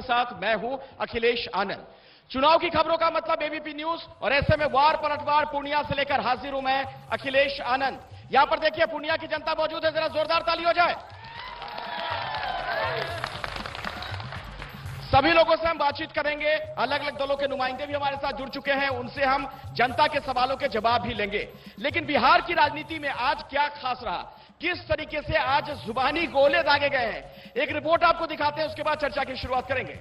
साथ मैं हूं अखिलेश आनंद। चुनाव की खबरों का मतलब एबीपी न्यूज, और ऐसे में वार पलटवार पूर्णिया से लेकर हाजिर हूं मैं अखिलेश आनंद। यहां पर देखिए पूर्णिया की जनता मौजूद है, जरा जोरदार ताली हो जाए। सभी लोगों से हम बातचीत करेंगे, अलग अलग दलों के नुमाइंदे भी हमारे साथ जुड़ चुके हैं, उनसे हम जनता के सवालों के जवाब भी लेंगे। लेकिन बिहार की राजनीति में आज क्या खास रहा, किस तरीके से आज जुबानी गोले दागे गए हैं, एक रिपोर्ट आपको दिखाते हैं, उसके बाद चर्चा की शुरुआत करेंगे।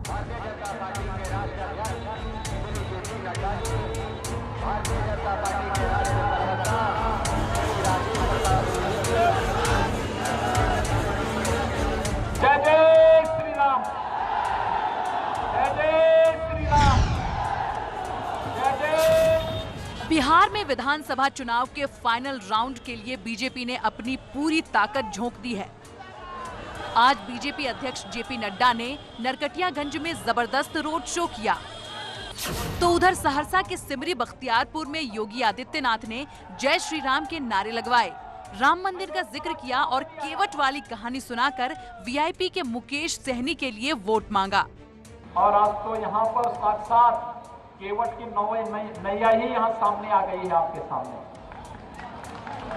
भारतीय जनता पार्टी के राष्ट्रीय अध्यक्ष श्री जेपी नड्डा जी, भारतीय जनता पार्टी के राष्ट्रीय प्रवक्ता श्री राजीव प्रताप जय जय श्री राम, जय जय श्री राम, जय जय। बिहार में विधानसभा चुनाव के फाइनल राउंड के लिए बीजेपी ने अपनी पूरी ताकत झोंक दी है। आज बीजेपी अध्यक्ष जेपी नड्डा ने नरकटियागंज में जबरदस्त रोड शो किया, तो उधर सहरसा के सिमरी बख्तियारपुर में योगी आदित्यनाथ ने जय श्री राम के नारे लगवाए, राम मंदिर का जिक्र किया और केवट वाली कहानी सुनाकर वीआईपी के मुकेश सहनी के लिए वोट मांगा। और आज तो यहाँ पर साक्षात केवट की नैया ही यहाँ सामने आ गई है आपके सामने।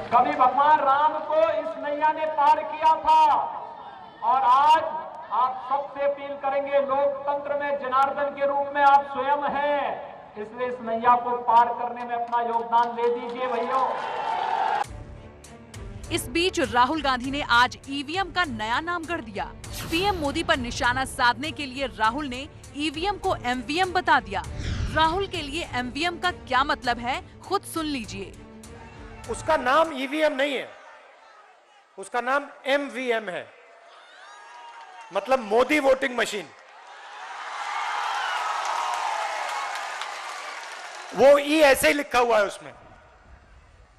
कभी भगवान राम को इस नैया ने पार किया था, और आज आप सबसे अपील करेंगे, लोकतंत्र में जनार्दन के रूप में आप स्वयं हैं, इसलिए इस नैया को पार करने में अपना योगदान दे दीजिए भैया। इस बीच राहुल गांधी ने आज ईवीएम का नया नाम गढ़ दिया। पीएम मोदी पर निशाना साधने के लिए राहुल ने ईवीएम को एमवीएम बता दिया। राहुल के लिए एमवीएम का क्या मतलब है, खुद सुन लीजिए। उसका नाम ईवीएम नहीं है, उसका नाम एमवीएम है, मतलब मोदी वोटिंग मशीन। वो ई ऐसे ही लिखा हुआ है उसमें,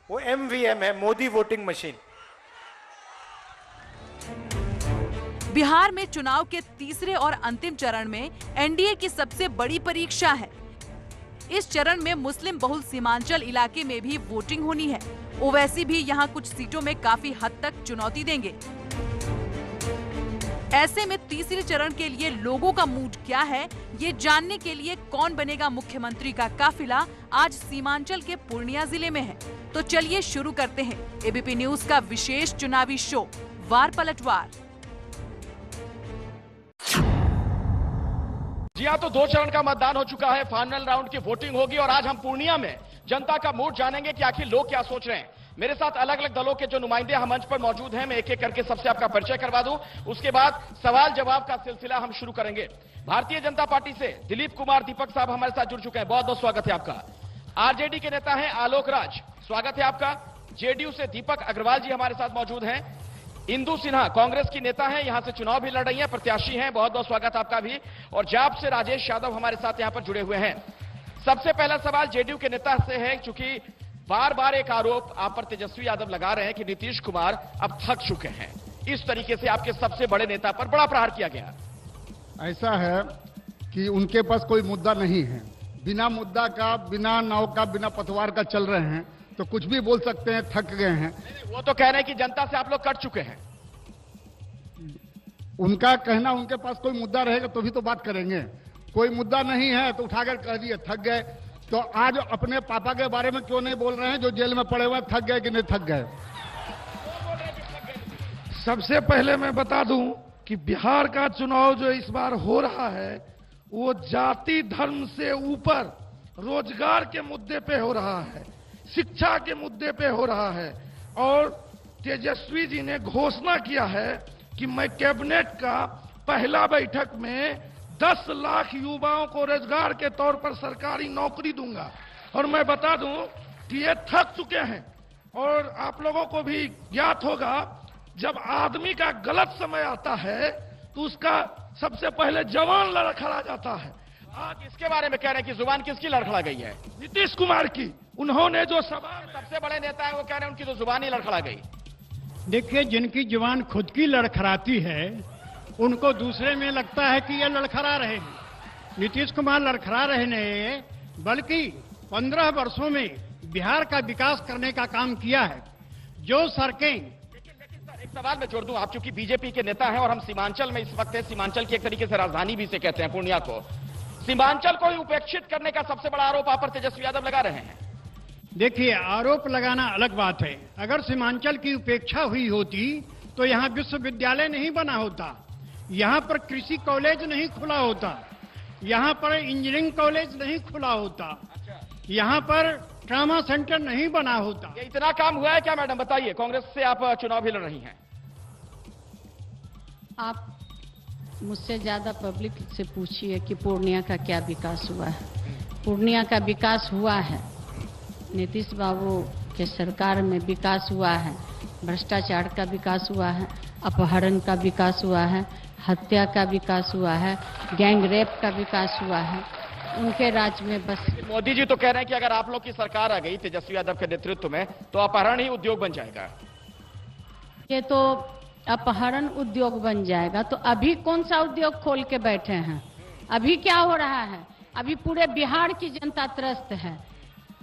वो एमवीएम है, मोदी वोटिंग मशीन। बिहार में चुनाव के तीसरे और अंतिम चरण में एनडीए की सबसे बड़ी परीक्षा है। इस चरण में मुस्लिम बहुल सीमांचल इलाके में भी वोटिंग होनी है। ओवैसी भी यहां कुछ सीटों में काफी हद तक चुनौती देंगे। ऐसे में तीसरे चरण के लिए लोगों का मूड क्या है, ये जानने के लिए कौन बनेगा मुख्यमंत्री का काफिला आज सीमांचल के पूर्णिया जिले में है। तो चलिए शुरू करते हैं एबीपी न्यूज का विशेष चुनावी शो वार पलटवार। जी हाँ, तो 2 चरण का मतदान हो चुका है, फाइनल राउंड की वोटिंग होगी, और आज हम पूर्णिया में जनता का मूड जानेंगे कि आखिर लोग क्या सोच रहे हैं। मेरे साथ अलग अलग दलों के जो नुमाइंदे हम मंच पर मौजूद हैं, मैं एक एक करके सबसे आपका परिचय करवा दूं, उसके बाद सवाल जवाब का सिलसिला हम शुरू करेंगे। भारतीय जनता पार्टी से दिलीप कुमार दीपक साहब हमारे साथ जुड़ चुके हैं, बहुत बहुत स्वागत है आपका। आरजेडी के नेता हैं आलोक राज, स्वागत है आपका। जेडीयू से दीपक अग्रवाल जी हमारे साथ मौजूद हैं। इंदु सिन्हा कांग्रेस की नेता हैं, यहां से चुनाव भी लड़ रही हैं, प्रत्याशी हैं, बहुत बहुत स्वागत आपका भी। और जाप से राजेश यादव हमारे साथ यहां पर जुड़े हुए हैं। सबसे पहला सवाल जेडीयू के नेता से है, क्योंकि बार बार एक आरोप आप पर तेजस्वी यादव लगा रहे हैं कि नीतीश कुमार अब थक चुके हैं। इस तरीके से आपके सबसे बड़े नेता पर बड़ा प्रहार किया गया। ऐसा है कि उनके पास कोई मुद्दा नहीं है, बिना मुद्दा का, बिना नाव का, बिना पतवार का चल रहे हैं, तो कुछ भी बोल सकते हैं, थक गए हैं। वो तो कह रहे हैं कि जनता से आप लोग कट चुके हैं। उनका कहना, उनके पास कोई मुद्दा रहेगा तो भी तो बात करेंगे। कोई मुद्दा नहीं है तो उठाकर कह दिए थक गए। तो आज अपने पापा के बारे में क्यों नहीं बोल रहे हैं जो जेल में पड़े हुए, थक गए कि नहीं थक गए? सबसे पहले मैं बता दूं कि बिहार का चुनाव जो इस बार हो रहा है वो जाति धर्म से ऊपर रोजगार के मुद्दे पे हो रहा है, शिक्षा के मुद्दे पे हो रहा है। और तेजस्वी जी ने घोषणा किया है कि मैं कैबिनेट का पहला बैठक में 10 लाख युवाओं को रोजगार के तौर पर सरकारी नौकरी दूंगा। और मैं बता दूं कि ये थक चुके हैं। और आप लोगों को भी ज्ञात होगा, जब आदमी का गलत समय आता है तो उसका सबसे पहले जवान लड़खड़ा जाता है। आज इसके बारे में कह रहे हैं कि जुबान किसकी लड़खड़ा गई है? नीतीश कुमार की। उन्होंने जो सवाल, सबसे बड़े नेता है वो कह रहे हैं उनकी तो जुबान ही लड़खड़ा गई। देखिए, जिनकी जुबान खुद की लड़खड़ाती है उनको दूसरे में लगता है कि ये लड़खड़ा रहे हैं। नीतीश कुमार लड़खड़ा रहे नहीं, बल्कि 15 वर्षों में बिहार का विकास करने का काम किया है। जो सड़कें एक सवाल मैं जोड़ दूं, आप चूंकि बीजेपी के नेता हैं और हम सीमांचल में इस वक्त हैं, सीमांचल की एक तरीके से राजधानी भी से कहते हैं पूर्णिया को, सीमांचल को ही उपेक्षित करने का सबसे बड़ा आरोप आप पर तेजस्वी यादव लगा रहे हैं। देखिए, आरोप लगाना अलग बात है। अगर सीमांचल की उपेक्षा हुई होती तो यहाँ विश्वविद्यालय नहीं बना होता, यहाँ पर कृषि कॉलेज नहीं खुला होता, यहाँ पर इंजीनियरिंग कॉलेज नहीं खुला होता, यहाँ पर ट्रामा सेंटर नहीं बना होता। ये इतना काम हुआ है क्या मैडम, बताइए। कांग्रेस से आप चुनाव भी लड़ रही हैं। आप मुझसे ज्यादा पब्लिक से पूछिए कि पूर्णिया का क्या विकास हुआ है। पूर्णिया का विकास हुआ है, नीतीश बाबू के सरकार में विकास हुआ है, भ्रष्टाचार का विकास हुआ है, अपहरण का विकास हुआ है, हत्या का विकास हुआ है, गैंग रेप का विकास हुआ है उनके राज्य में। बस मोदी जी तो कह रहे हैं कि अगर आप लोग की सरकार आ गई तेजस्वी यादव के नेतृत्व में तो अपहरण ही उद्योग बन जाएगा। ये तो अपहरण उद्योग बन जाएगा, तो अभी कौन सा उद्योग खोल के बैठे हैं? अभी क्या हो रहा है? अभी पूरे बिहार की जनता त्रस्त है,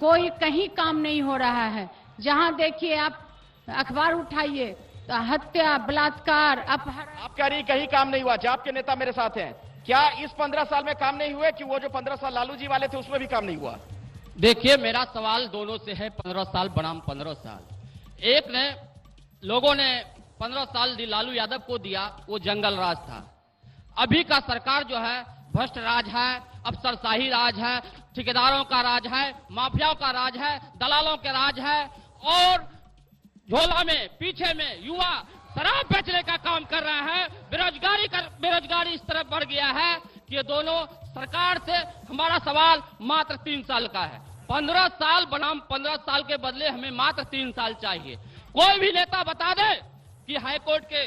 कोई कहीं काम नहीं हो रहा है। जहां देखिए आप अखबार उठाइए तो हत्या, बलात्कार, अपहरण। आप कह रही कहीं काम नहीं हुआ, जाप के नेता मेरे साथ हैं, क्या इस 15 साल में काम नहीं हुए कि वो जो 15 साल लालू जी वाले थे उसमें भी काम नहीं हुआ? देखिए, मेरा सवाल दोनों से है, 15 साल बनाम 15 साल। एक ने लोगों ने 15 साल लालू यादव को दिया, वो जंगल राज था। अभी का सरकार जो है भ्रष्ट राज है, अफसरशाही राज है, ठेकेदारों का राज है, माफियाओं का राज है, दलालों के राज है, और झोला में पीछे में युवा शराब बेचने का काम कर रहे हैं। बेरोजगारी इस तरह बढ़ गया है कि ये दोनों सरकार से हमारा सवाल मात्र 3 साल का है। 15 साल बनाम 15 साल के बदले हमें मात्र 3 साल चाहिए। कोई भी नेता बता दे कि हाईकोर्ट के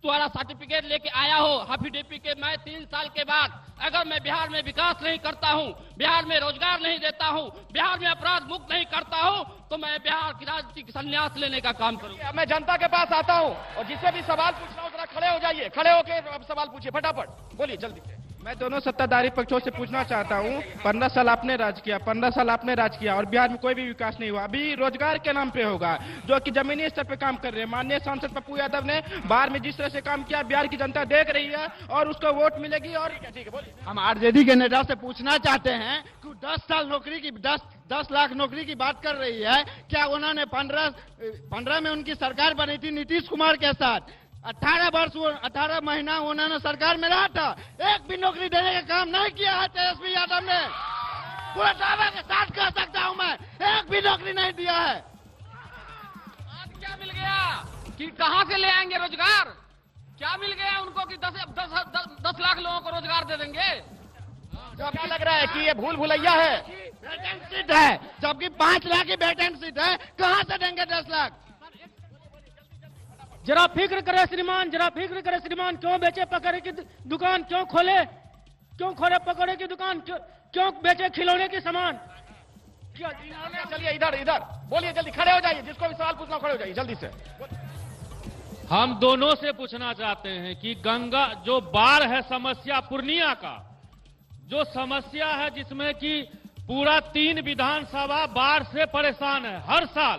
द्वारा सर्टिफिकेट लेके आया हो हाफिडेविट के, मैं 3 साल के बाद अगर मैं बिहार में विकास नहीं करता हूं, बिहार में रोजगार नहीं देता हूं, बिहार में अपराध मुक्त नहीं करता हूं, तो मैं बिहार की राजनीति की संन्यास लेने का काम करूंगा। मैं जनता के पास आता हूं और जिससे भी सवाल पूछना हो जरा खड़े हो जाइए, खड़े होकर अब सवाल पूछिए, फटाफट बोलिए जल्दी से। मैं दोनों सत्ताधारी पक्षों से पूछना चाहता हूं, 15 साल आपने राज किया, 15 साल आपने राज किया और बिहार में कोई भी विकास नहीं हुआ। अभी रोजगार के नाम पे होगा, जो कि जमीनी स्तर पे काम कर रहे हैं। माननीय सांसद पप्पू यादव ने बाहर में जिस तरह से काम किया, बिहार की जनता देख रही है और उसको वोट मिलेगी। और ठीक है बोलिए। हम आरजेडी के नेता से पूछना चाहते हैं कि 10 साल नौकरी की 10 लाख नौकरी की बात कर रही है, क्या उन्होंने 15 में उनकी सरकार बनी थी नीतीश कुमार के साथ, 18 महीना उन्होंने सरकार में रहा था, एक भी नौकरी देने का काम नहीं किया है तेजस्वी यादव ने। पूरे दावे के साथ कह सकता हूं मैं, एक भी नौकरी नहीं दिया है। आज क्या मिल गया कि कहां से ले आएंगे रोजगार? क्या मिल गया उनको कि 10 लाख लोगों को रोजगार दे देंगे? क्या लग रहा है कि ये भूल भुलैया है? वैकेंसी है, जबकि 5 लाख की वैकेंसी है, कहां से देंगे 10 लाख? जरा फिक्र करे श्रीमान, जरा फिक्र करे श्रीमान, क्यों बेचे पकौड़े की दुकान, क्यों खोले पकौड़े की दुकान, क्यों बेचे खिलौने की सामान? चलिए इधर बोलिए, जल्दी खड़े हो जाइए, जिसको भी सवाल पूछना खड़े हो जाइए जल्दी से। हम दोनों से पूछना चाहते हैं कि गंगा जो बाढ़ है, समस्या पूर्णिया का जो समस्या है, जिसमें कि पूरा 3 विधानसभा बाढ़ से परेशान है हर साल,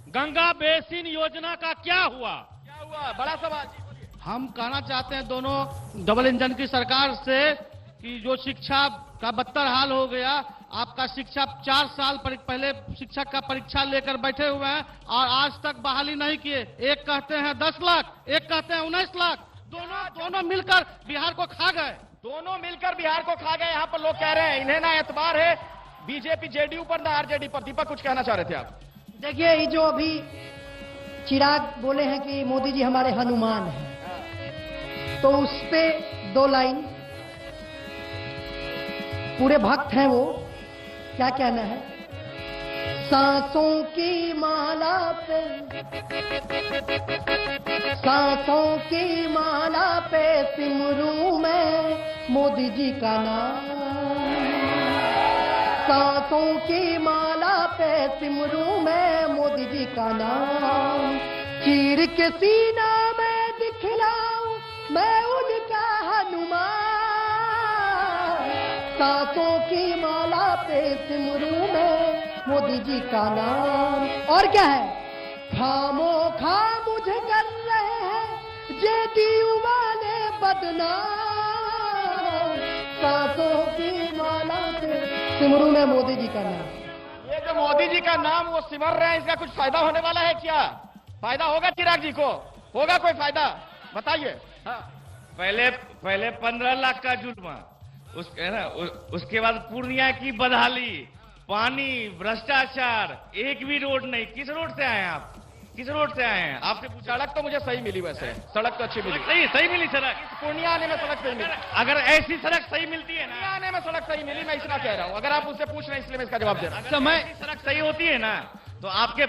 गंगा बेसिन योजना का क्या हुआ? बड़ा सवाल। हम कहना चाहते हैं दोनों डबल इंजन की सरकार से कि जो शिक्षा का बदतर हाल हो गया, आपका शिक्षा 4 साल पहले शिक्षक का परीक्षा लेकर बैठे हुए हैं और आज तक बहाली नहीं किए। एक कहते हैं 10 लाख, एक कहते हैं 19 लाख, दोनों मिलकर बिहार को खा गए। दोनों मिलकर बिहार को खा गए, यहाँ पर लोग कह रहे हैं। इन्हें ना एतबार है बीजेपी जेडीयू पर ना आरजेडी पर। दीपक कुछ कहना चाह रहे थे आप? देखिए, ये जो अभी चिराग बोले हैं कि मोदी जी हमारे हनुमान हैं, तो उस पे 2 लाइन, पूरे भक्त हैं वो, क्या कहना है? सांसों की माला पे, सांसों की माला पे सिमरूं मैं मोदी जी का नाम, सांसों की माला पे सिमरूं मैं मोदी जी का नाम, चीर के सीना में दिखलाऊं मैं उनका हनुमान, सांसों की माला पे सिमरूं मैं मोदी जी का नाम। और क्या है? खामोखा मुझे कर रहे नाम, सांसों की माला से सिमरू में मोदी जी का नाम। ये जो मोदी जी का नाम वो सिमर रहे हैं, इसका कुछ फायदा होने वाला है क्या? फायदा होगा चिराग जी को? होगा कोई फायदा? बताइए। हाँ। पहले 15 लाख का जुर्मा, उसके बाद पूर्णिया की बदहाली, पानी, भ्रष्टाचार, एक भी रोड नहीं। किस रोड से आए हैं आप? किस रोड से आए हैं? आपसे सड़क तो मुझे सही मिली, वैसे सड़क तो अच्छी मिली। सही मिली सड़क। पूर्णिया आने में सड़क सही मिली। अगर ऐसी सड़क सही मिलती है ना, आने में सड़क सही मिली, मैं इसलिए कह रहा हूँ। अगर आप उससे पूछ रहे हैं इसलिए मैं इसका जवाब दे रहा हूँ। समय सड़क सही होती है ना तो आपके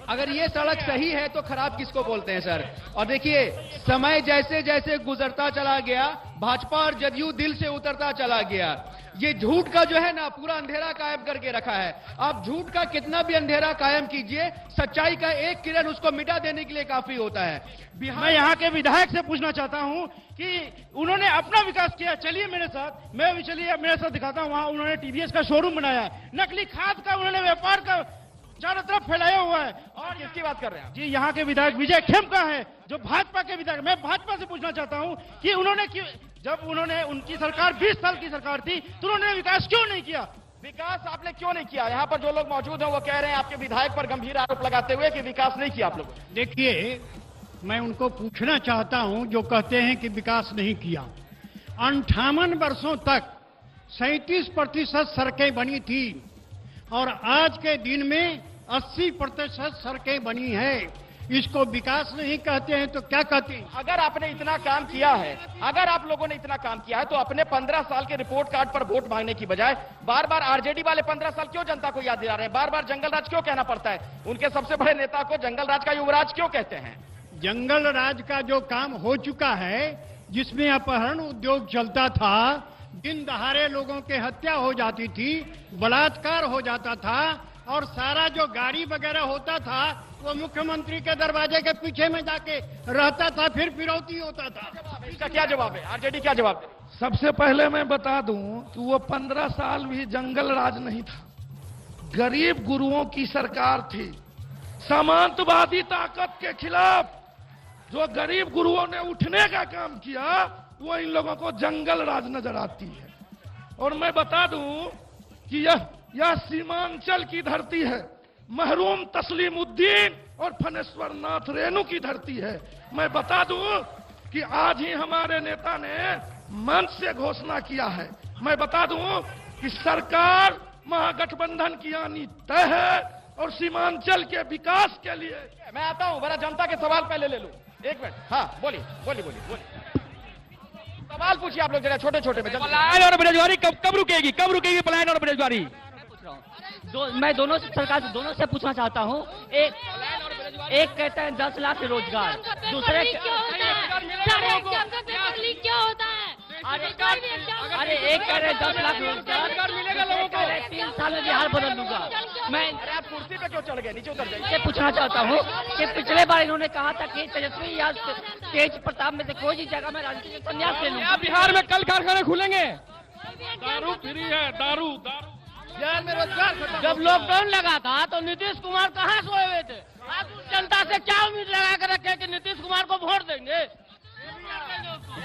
अगर ये सड़क सही है तो खराब किसको बोलते हैं सर? और देखिए, समय जैसे जैसे गुजरता चला गया, भाजपा और जदयू दिल से उतरता चला गया। ये झूठ का जो है ना पूरा अंधेरा कायम करके रखा है। आप झूठ का कितना भी अंधेरा कायम कीजिए, सच्चाई का एक किरण उसको मिटा देने के लिए काफी होता है। मैं यहाँ के विधायक से पूछना चाहता हूँ कि उन्होंने अपना विकास किया। चलिए मेरे साथ, मैं भी चलिए मेरे साथ दिखाता हूँ। वहाँ उन्होंने टीवीएस का शोरूम बनाया है, नकली खाद का उन्होंने व्यापार का चारों तरफ फैलाया हुआ है। और किसकी बात कर रहे हैं? जी, यहाँ के विधायक विजय खेमका है, जो भाजपा के विधायक। मैं भाजपा से पूछना चाहता हूँ कि उन्होंने जब उनकी सरकार 20 साल की सरकार थी तो उन्होंने विकास क्यों नहीं किया? विकास आपने क्यों नहीं किया? यहाँ पर जो लोग मौजूद हैं वो कह रहे हैं आपके विधायक पर गंभीर आरोप लगाते हुए कि विकास नहीं किया आप लोगों ने। देखिए, मैं उनको पूछना चाहता हूं जो कहते हैं कि विकास नहीं किया। 58 वर्षों तक 37% सड़कें बनी थी और आज के दिन में 80% सड़कें बनी है। इसको विकास नहीं कहते हैं तो क्या कहते हैं? अगर आपने इतना काम किया है, अगर आप लोगों ने इतना काम किया है तो अपने 15 साल के रिपोर्ट कार्ड पर वोट मांगने की बजाय बार बार आरजेडी वाले 15 साल क्यों जनता को याद दिला रहे हैं? बार बार जंगल राज क्यों कहना पड़ता है? उनके सबसे बड़े नेता को जंगल राज का युवराज क्यों कहते हैं? जंगल राज का जो काम हो चुका है, जिसमें अपहरण उद्योग चलता था, दिन दहाड़े लोगों की हत्या हो जाती थी, बलात्कार हो जाता था और सारा जो गाड़ी वगैरह होता था वो मुख्यमंत्री के दरवाजे के पीछे में जाके रहता था, फिर फिरौती होता था। इसका क्या जवाब है? आरजेडी क्या जवाब है? सबसे पहले मैं बता दूं कि वो 15 साल भी जंगल राज नहीं था, गरीब गुरुओं की सरकार थी। सामंतवादी ताकत के खिलाफ जो गरीब गुरुओं ने उठने का काम किया वो इन लोगों को जंगल राज नजर आती है। और मैं बता दूं कि यह सीमांचल की धरती है, महरूम तस्लीमुद्दीन और फनेश्वर नाथ रेणु की धरती है। मैं बता दूं कि आज ही हमारे नेता ने मंच से घोषणा किया है। मैं बता दूं कि सरकार महागठबंधन की आनी तय है और सीमांचल के विकास के लिए। मैं आता हूं, मेरा जनता के सवाल पहले ले लूं। एक मिनट। हाँ, बोलिए। सवाल पूछिए आप लोग जरा, छोटे छोटे में। पलायन और बेरोजगारी कब रुकेगी? कब रुकेगी पलायन और बेरोजगारी? मैं दोनों से पूछना चाहता हूँ। एक कहते हैं 10 लाख रोजगार, दूसरे क्या होता है? अरे एक कह रहे 10 लाख रोजगार मिलेगा लोगों को, 3 साल में बिहार बदल दूंगा। मैं आप कुर्सी पे क्यों चढ़ गए? नीचे उतर जाइए। ये पूछना चाहता हूँ कि पिछले बार इन्होंने कहा था कि तेजस्वी या तेज प्रताप में से कोई भी जगह में राजनीति से संन्यास ले लूंगा। बिहार में कल कारखाने खुलेंगे, दारू फ्री है, दारू बिहार में रोजगार। जब लॉकडाउन लगा था तो नीतीश कुमार कहाँ सोए हुए थे? आप जनता से क्या उम्मीद लगा कर रखे कि नीतीश कुमार को वोट देंगे?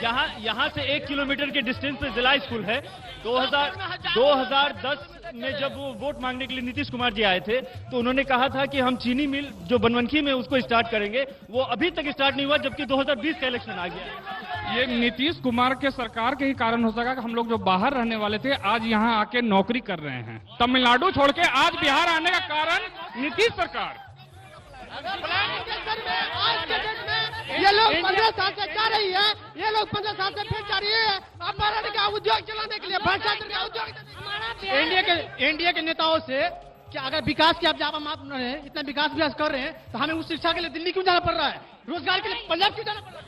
यहाँ से 1 किलोमीटर के डिस्टेंस पे जिला स्कूल है। 2010 में जब वो वोट मांगने के लिए नीतीश कुमार जी आए थे तो उन्होंने कहा था कि हम चीनी मिल जो बनवनखी में उसको स्टार्ट करेंगे। वो अभी तक स्टार्ट नहीं हुआ, जबकि 2020 का इलेक्शन आ गया। ये नीतीश कुमार के सरकार के ही कारण हो सका कि हम लोग जो बाहर रहने वाले थे आज यहाँ आके नौकरी कर रहे हैं। तमिलनाडु छोड़ के आज बिहार आने का कारण नीतीश सरकार। ये लोग 15 साल से जा रही है, ये लोग 15 साल से फिर जा रही है अपहरण का उद्योग चलाने के लिए, भ्रष्टाचार का उद्योग। एनडीए के नेताओं से कि अगर विकास की आप इतना विकास भी कर रहे हैं तो हमें उस शिक्षा के लिए दिल्ली क्यों जाना पड़ रहा है? रोजगार के लिए पंजाब क्यों जाना पड़ रहा है?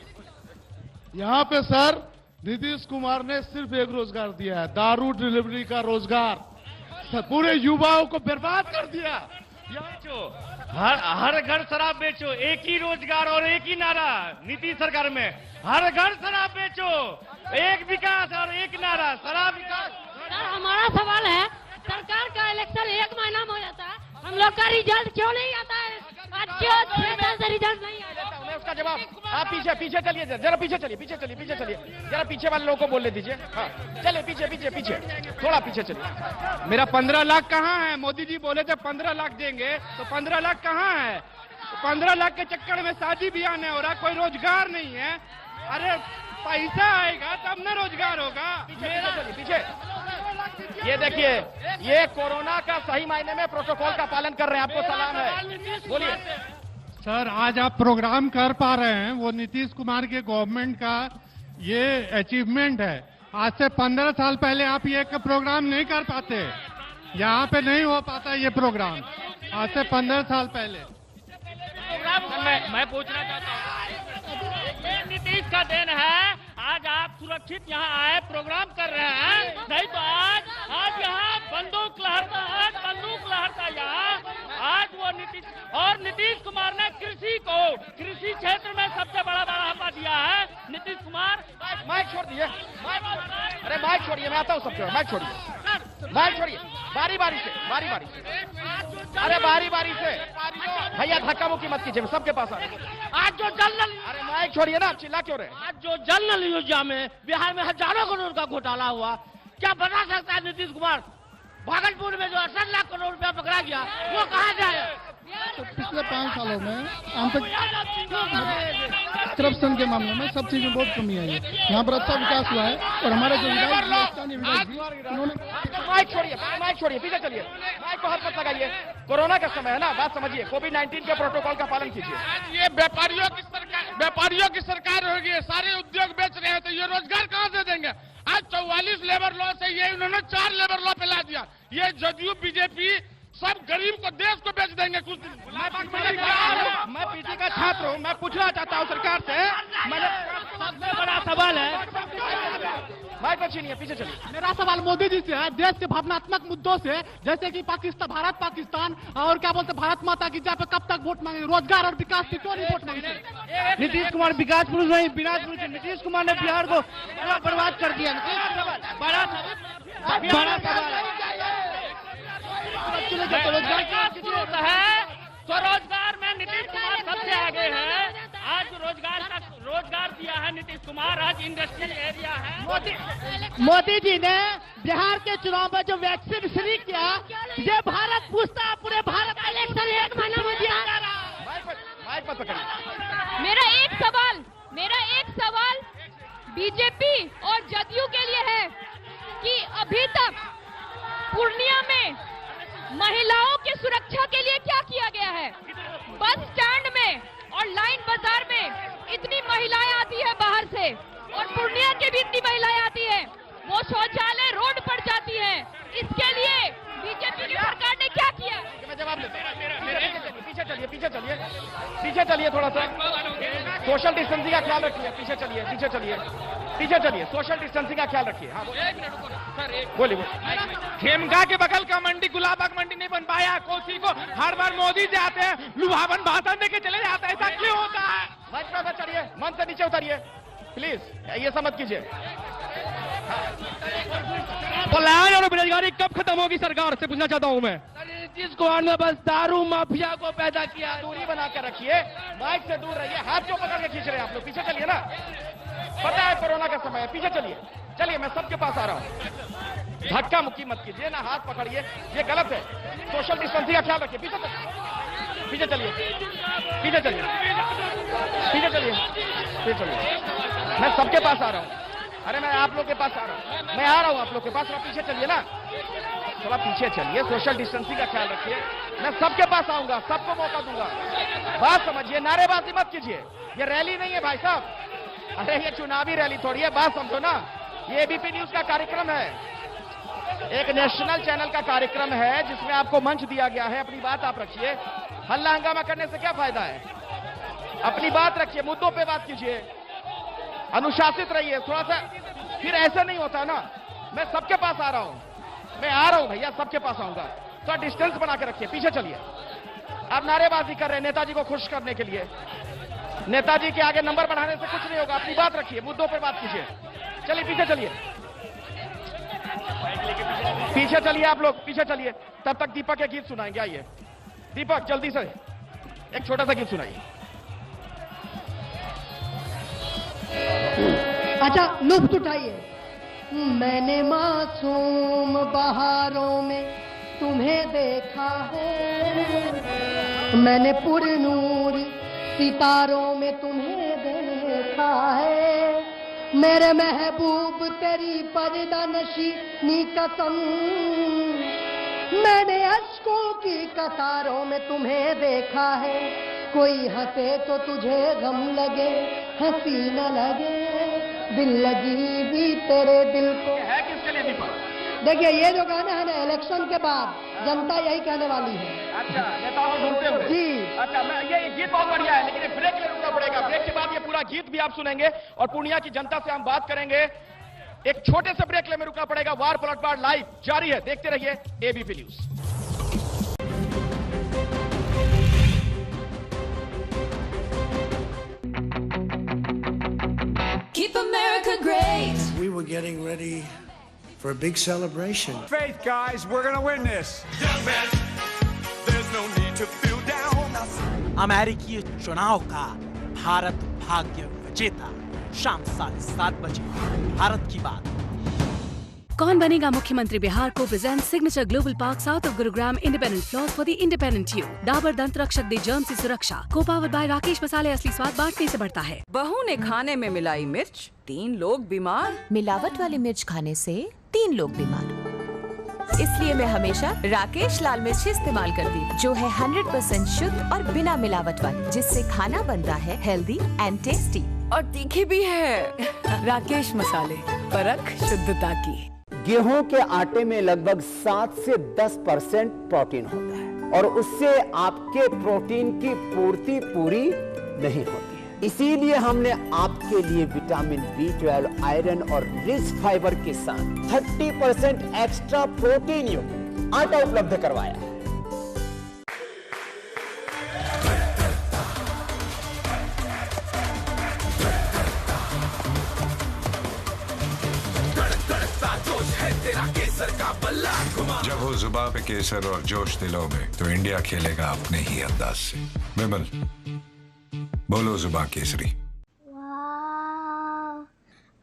यहाँ पे सर नीतीश कुमार ने सिर्फ एक रोजगार दिया है, दारू डिलीवरी का रोजगार। पूरे युवाओं को बर्बाद कर दिया। हर घर शराब बेचो, एक ही रोजगार और एक ही नारा नीतीश सरकार में। हर घर शराब बेचो, एक विकास और एक नारा शराब विकास। सर, हमारा सवाल है, सरकार का इलेक्शन 1 महीना में हो जाता है, हम लोग का रिजल्ट क्यों नहीं आता है? आज क्यों 6 साल से रिजल्ट नहीं आता? मैं उसका जवाब आप पीछे पीछे चलिए, जरा पीछे चलिए, पीछे चलिए, पीछे चलिए, जरा पीछे वाले लोगों को बोलने दीजिए। हाँ चलिए पीछे पीछे पीछे, थोड़ा पीछे चलिए। मेरा 15 लाख कहाँ है? मोदी जी बोले थे 15 लाख देंगे, तो 15 लाख कहाँ है? 15 लाख के चक्कर में शादी ब्याह नहीं हो रहा, कोई रोजगार नहीं है। अरे पैसा आएगा तब ना रोजगार होगा। पीछे ये देखिए, ये कोरोना का सही मायने में प्रोटोकॉल का पालन कर रहे हैं, आपको सलाम है। बोलिए सर, आज आप प्रोग्राम कर पा रहे हैं, वो नीतीश कुमार के गवर्नमेंट का ये अचीवमेंट है। आज से 15 साल पहले आप ये प्रोग्राम नहीं कर पाते, यहाँ पे नहीं हो पाता ये प्रोग्राम आज से 15 साल पहले। मैं पूछना चाहता हूँ, ये नीतीश का देन है। आज आप सुरक्षित यहाँ आए, प्रोग्राम कर रहे हैं, नहीं तो आज यहाँ बंदूक लहरता यहाँ। आज वो नीतीश कुमार ने कृषि क्षेत्र में सबसे बड़ा बढ़ावा दिया है। नीतीश कुमार माइक छोड़ दिए, अरे माइक छोड़िए, मैं आता हूँ सबके, माइक छोड़िए, माइक छोड़िए, बारी बारी से, अरे बारी बारी से भैया, धक्का मुक्की मत कीजिए, सबके पास आ। आज जो जल नल, अरे माइक छोड़िए ना, आप चिल्ला क्यों रहे? आज जो जल नल योजना में बिहार में हजारों करोड़ का घोटाला हुआ, क्या बता सकता है नीतीश कुमार? भागलपुर में जो 68 लाख करोड़ रुपया पकड़ा गया, वो कहाँ जाए? तो पिछले 5 सालों में करप्शन के मामले में सब चीज में बहुत कमी आई है। यहाँ पर अच्छा विकास हुआ है और हमारे जो माइक छोड़िए, पीछे चलिए, माइक को हाथ मत लगाइए। कोरोना का समय है ना, बात समझिए, कोविड-19 के प्रोटोकॉल का पालन कीजिए। ये व्यापारियों की सरकार होगी, सारे उद्योग बेच रहे हैं, तो ये रोजगार कहाँ से देंगे? आज 44 लेबर लॉ से ये इन्होंने 4 लेबर लॉ पे ला दिया। ये जदयू बीजेपी सब गरीब को, देश को बेच देंगे कुछ दिन। मैं पीटी का छात्र हूँ, मैं पूछना चाहता हूँ सरकार से, सबसे बड़ा सवाल है, माइक पर छीनिए, पीछे चलिए। मेरा सवाल मोदी जी से है, देश के भावनात्मक मुद्दों से, जैसे कि भारत पाकिस्तान और क्या बोलते भारत माता की जहाँ पे कब तक वोट मांगे? रोजगार और विकास की क्यों नहीं वोट मांगते? नीतीश कुमार विकास पुरुष नहीं, विनाश पुरुष है। नीतीश कुमार ने बिहार को बर्बाद कर दिया। बड़ा सवाल है, स्वरोजगार में नीतीश कुमार सबसे आगे है। आज रोजगार दिया है नीतीश कुमार, आज इंडस्ट्रियल एरिया है। मोदी जी ने बिहार के चुनाव में जो वैक्सीन फ्री किया, ये भारत पूछता है, पूरे भारत का इलेक्शन 1 महीना में दिया। मेरा एक सवाल बीजेपी और जदयू के लिए है कि अभी तक पूर्णिया में महिलाओं की सुरक्षा के लिए क्या किया गया है? बस स्टैंड में और लाइन बाजार में इतनी महिलाएं आती है बाहर से, और पूर्णिया की भी इतनी महिलाएं आती हैं, वो शौचालय रोड पर जाती है। इसके लिए बीजेपी की सरकार ने क्या किया? मैं जवाब देता हूं। पीछे चलिए थोड़ा सा, सोशल डिस्टेंसिंग का ख्याल रखिए। पीछे चलिए, सोशल डिस्टेंसिंग का ख्याल रखिए। हाँ बोलिए। खेमका के बगल का मंडी गुलाबबाग मंडी नहीं बन पाया, कोसी को हर बार मोदी जी आते हैं, लुभावन भाषण देके चले जाते हैं, ऐसा क्यों होता है? मंच पर चढ़िए, मंच से नीचे उतरिए प्लीज, ये समझ कीजिए। पलायन और बेरोजगारी कब खत्म होगी सरकार से पूछना चाहता हूँ मैं। नीतीश कुमार ने बस दारू माफिया को पैदा किया। दूरी बना कर रखिए, माइक से दूर रहिए। हाथ क्यों पकड़ के खींच रहे हैं आप लोग? पीछे चलिए ना, पता है कोरोना का समय है। पीछे चलिए, मैं सबके पास आ रहा हूँ। धक्का मुक्की मत कीजिए ना, हाथ पकड़िए, ये गलत है। सोशल डिस्टेंसिंग का ख्याल रखिए। पीछे चलिए, मैं सबके पास आ रहा हूँ। अरे मैं आप लोग के पास आ रहा हूँ, मैं आ रहा हूँ आप लोग के पास। थोड़ा पीछे चलिए ना, थोड़ा पीछे चलिए, सोशल डिस्टेंसिंग का ख्याल रखिए। मैं सबके पास आऊंगा, सबको मौका दूंगा। बात समझिए, नारेबाजी मत कीजिए, ये रैली नहीं है भाई साहब। अरे ये चुनावी रैली थोड़ी है, बात समझो ना। ये एबीपी न्यूज का कार्यक्रम है, एक नेशनल चैनल का कार्यक्रम है, जिसमें आपको मंच दिया गया है। अपनी बात आप रखिए, हल्ला हंगामा करने से क्या फायदा है? अपनी बात रखिए, मुद्दों पे बात कीजिए, अनुशासित रहिए थोड़ा सा। फिर ऐसा नहीं होता ना। मैं सबके पास आ रहा हूं, मैं आ रहा हूं भैया, सबके पास आऊंगा। थोड़ा डिस्टेंस बना के रखिए। पीछे चलिए, आप नारेबाजी कर रहे हैं नेताजी को खुश करने के लिए। नेताजी के आगे नंबर बढ़ाने से कुछ नहीं होगा। अपनी बात रखिए, मुद्दों पे बात कीजिए। चलिए पीछे चलिए आप लोग, पीछे चलिए। तब तक दीपक के गीत सुनाएंगे। आइए दीपक, जल्दी से एक छोटा सा गीत सुनाइए। अच्छा लुफ्त उठाइए। मैंने मासूम बहारों में तुम्हें देखा है, मैंने पुरनूर सितारों में तुम्हें देखा है, मेरे महबूब तेरी पर्दा नशीनी कसम, मैंने अश्कों की कतारों में तुम्हें देखा है, कोई हंसे तो तुझे गम लगे, हंसी न लगे, दिल लगी भी तेरे दिल को है किसके लिए दीपक? देखिए ये जो गाना है ना, इलेक्शन के बाद जनता यही कहने वाली है। अच्छा, नेताओं को ढूंढते हुए। जी। अच्छा, मैं ये गीत बहुत बढ़िया है, लेकिन ब्रेक ले रुकना पड़ेगा। ब्रेक के बाद ये पूरा गीत भी आप सुनेंगे और पूर्णिया की जनता से हम बात करेंगे। एक छोटे से ब्रेक ले में रुकना पड़ेगा। वार पलटवार लाइव जारी है, देखते रहिए ABP news. Keep America great. We were getting ready for a big celebration. Faith, guys, we're gonna win this. Young man, there's no need to feel down. अमेरिकी चुनाव का भारत भाग्य विजेता शाम 7:30 बजे भारत की बात। कौन बनेगा मुख्यमंत्री बिहार को present signature global park south of Gurugram independent floor for the independent you. Dabur दंत रक्षक दे जर्म से सुरक्षा। को पावर्ड बाय राकेश मसाले, असली स्वाद बांटने से बढ़ता है। बहू ने खाने में मिलाई मिर्च, 3 लोग बीमार। मिलावट वाली मिर्च खाने से 3 लोग बीमार। इसलिए मैं हमेशा राकेश लाल मिर्च इस्तेमाल करती, जो है 100% शुद्ध और बिना मिलावट वाली, जिससे खाना बनता है हेल्दी एंड टेस्टी और तीखी भी है। राकेश मसाले, परख शुद्धता की। गेहूं के आटे में लगभग 7 से 10% प्रोटीन होता है और उससे आपके प्रोटीन की पूर्ति पूरी नहीं होती है। इसीलिए हमने आपके लिए विटामिन B12, आयरन और रिच फाइबर के साथ 30% एक्स्ट्रा प्रोटीन युक्त आटा उपलब्ध करवाया है। जब हो जुबां पे केसर और जोश दिलों में, तो इंडिया खेलेगा अपने ही अंदाज से। विमल, बोलो जुबां केसरी। वाह,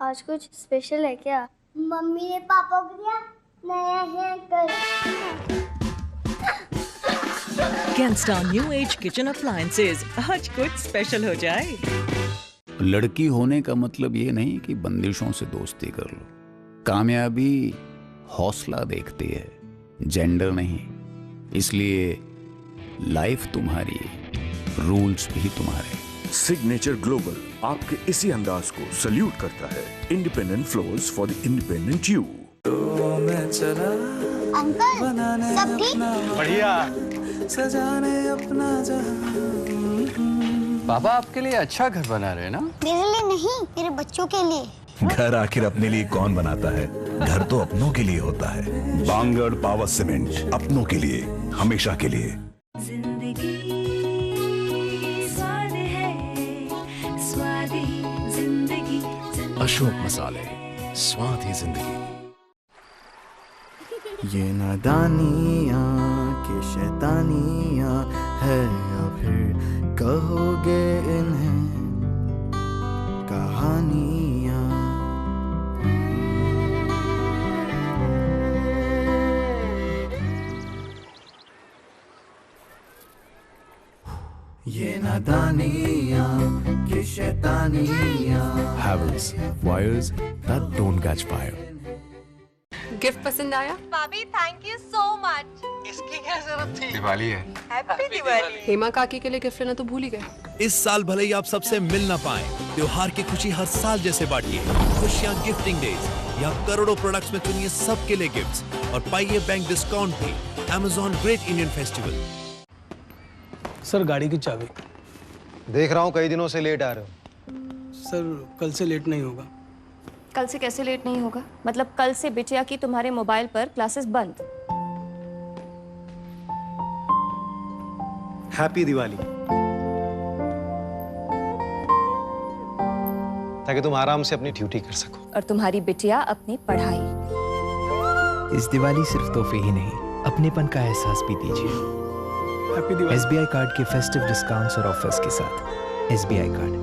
आज कुछ स्पेशल है क्या? मम्मी ने पापा को दिया नया hair Genstar New Age Kitchen Appliances, आज कुछ स्पेशल हो जाए। लड़की होने का मतलब ये नहीं कि बंदिशों से दोस्ती कर लो। कामयाबी हौसला देखती है, जेंडर नहीं। इसलिए लाइफ तुम्हारी, रूल्स भी तुम्हारे। सिग्नेचर ग्लोबल आपके इसी अंदाज को सल्यूट करता है। Independent floors for the independent you. Uncle, सब ठीक? बढ़िया। सजाने अपना पापा आपके लिए अच्छा घर बना रहे हैं ना? मेरे लिए नहीं, मेरे बच्चों के लिए। घर आखिर अपने लिए कौन बनाता है? घर तो अपनों के लिए होता है। बांगड़ पावर सीमेंट, अपनों के लिए, हमेशा के लिए। जिंदगी स्वाद है, स्वादी जिंदगी। अशोक मसाले, स्वाद ही जिंदगी। ये नादानियाँ के शैतानियाँ है, या फिर कहोगे इन्हें कहानियाँ। ये नादानियाँ के शैतानियाँ। Havells, wires that don't catch fire. Gift पसंद आया? भाभी थैंक यू सो मच। इसकी क्या जरूरत थी? दिवाली है। हैप्पी दिवाली। हेमा काकी के लिए गिफ्ट लेना तो भूल ही गए। इस साल भले ही आप सबसे मिल ना पाए, त्योहार की खुशी हर साल जैसे बांटिए। खुशियाँ गिफ्टिंग डेज या करोड़ों प्रोडक्ट्स में चुनिए सबके लिए गिफ्ट्स और पाइए बैंक डिस्काउंट भी। Amazon great Indian festival. Sir गाड़ी की चाबी। देख रहा हूँ कई दिनों से लेट आ रहे हो। सर कल से लेट नहीं होगा। कल से कैसे लेट नहीं होगा? मतलब कल से बिटिया की तुम्हारे मोबाइल पर क्लासेस बंद। हैप्पी दिवाली। ताकि तुम आराम से अपनी ड्यूटी कर सको और तुम्हारी बिटिया अपनी पढ़ाई। इस दिवाली सिर्फ तोहफे ही नहीं, अपनेपन का एहसास भी दीजिए। हैप्पी दिवाली। SBI कार्ड के फेस्टिव डिस्काउंट्स और ऑफर्स के साथ। SBI card.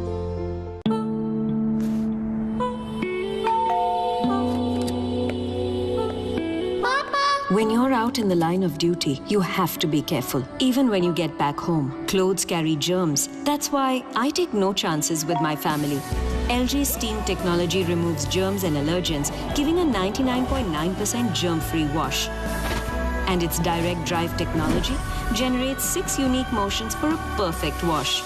When you're out in the line of duty, you have to be careful. Even when you get back home, clothes carry germs. That's why I take no chances with my family. LG Steam technology removes germs and allergens, giving a 99.9% germ-free wash. And its direct drive technology generates 6 unique motions for a perfect wash.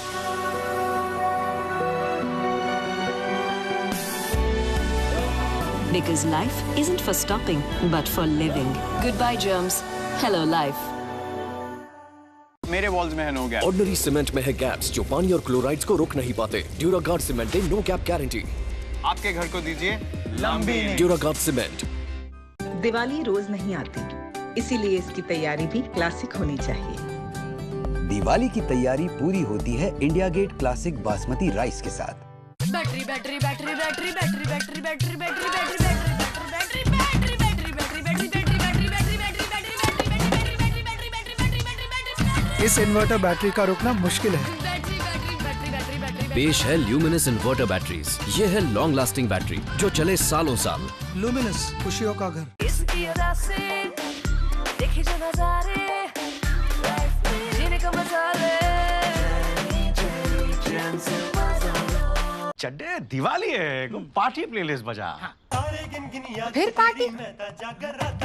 Because life isn't for stopping, but for living. Goodbye germs. Hello life. मेरे walls में है no gap. Ordinary cement में है gaps जो पानी और chlorides को रोक नहीं पाते। ड्यूरागार्ड सीमेंट दे नो गैप गारंटी। आपके घर को दीजिए लंबी ड्यूरागार्ड सीमेंट। दिवाली रोज नहीं आती, इसीलिए इसकी तैयारी भी क्लासिक होनी चाहिए। दिवाली की तैयारी पूरी होती है India Gate classic basmati rice के साथ। Battery battery battery battery battery battery battery battery battery battery battery battery battery battery battery battery battery battery battery. इस इन्वर्टर बैटरी का रोकना मुश्किल है। पेश है ल्यूमिनस इन्वर्टर बैटरीज। ये है लॉन्ग लास्टिंग बैटरी जो चले सालों साल। लुमिनस, खुशियों का घर। इसकी अदा से देखे जो नजारे, जीने का मजा ले। चड्डे दिवाली है, पार्टी प्लेलिस्ट बजा। फिर पार्टी?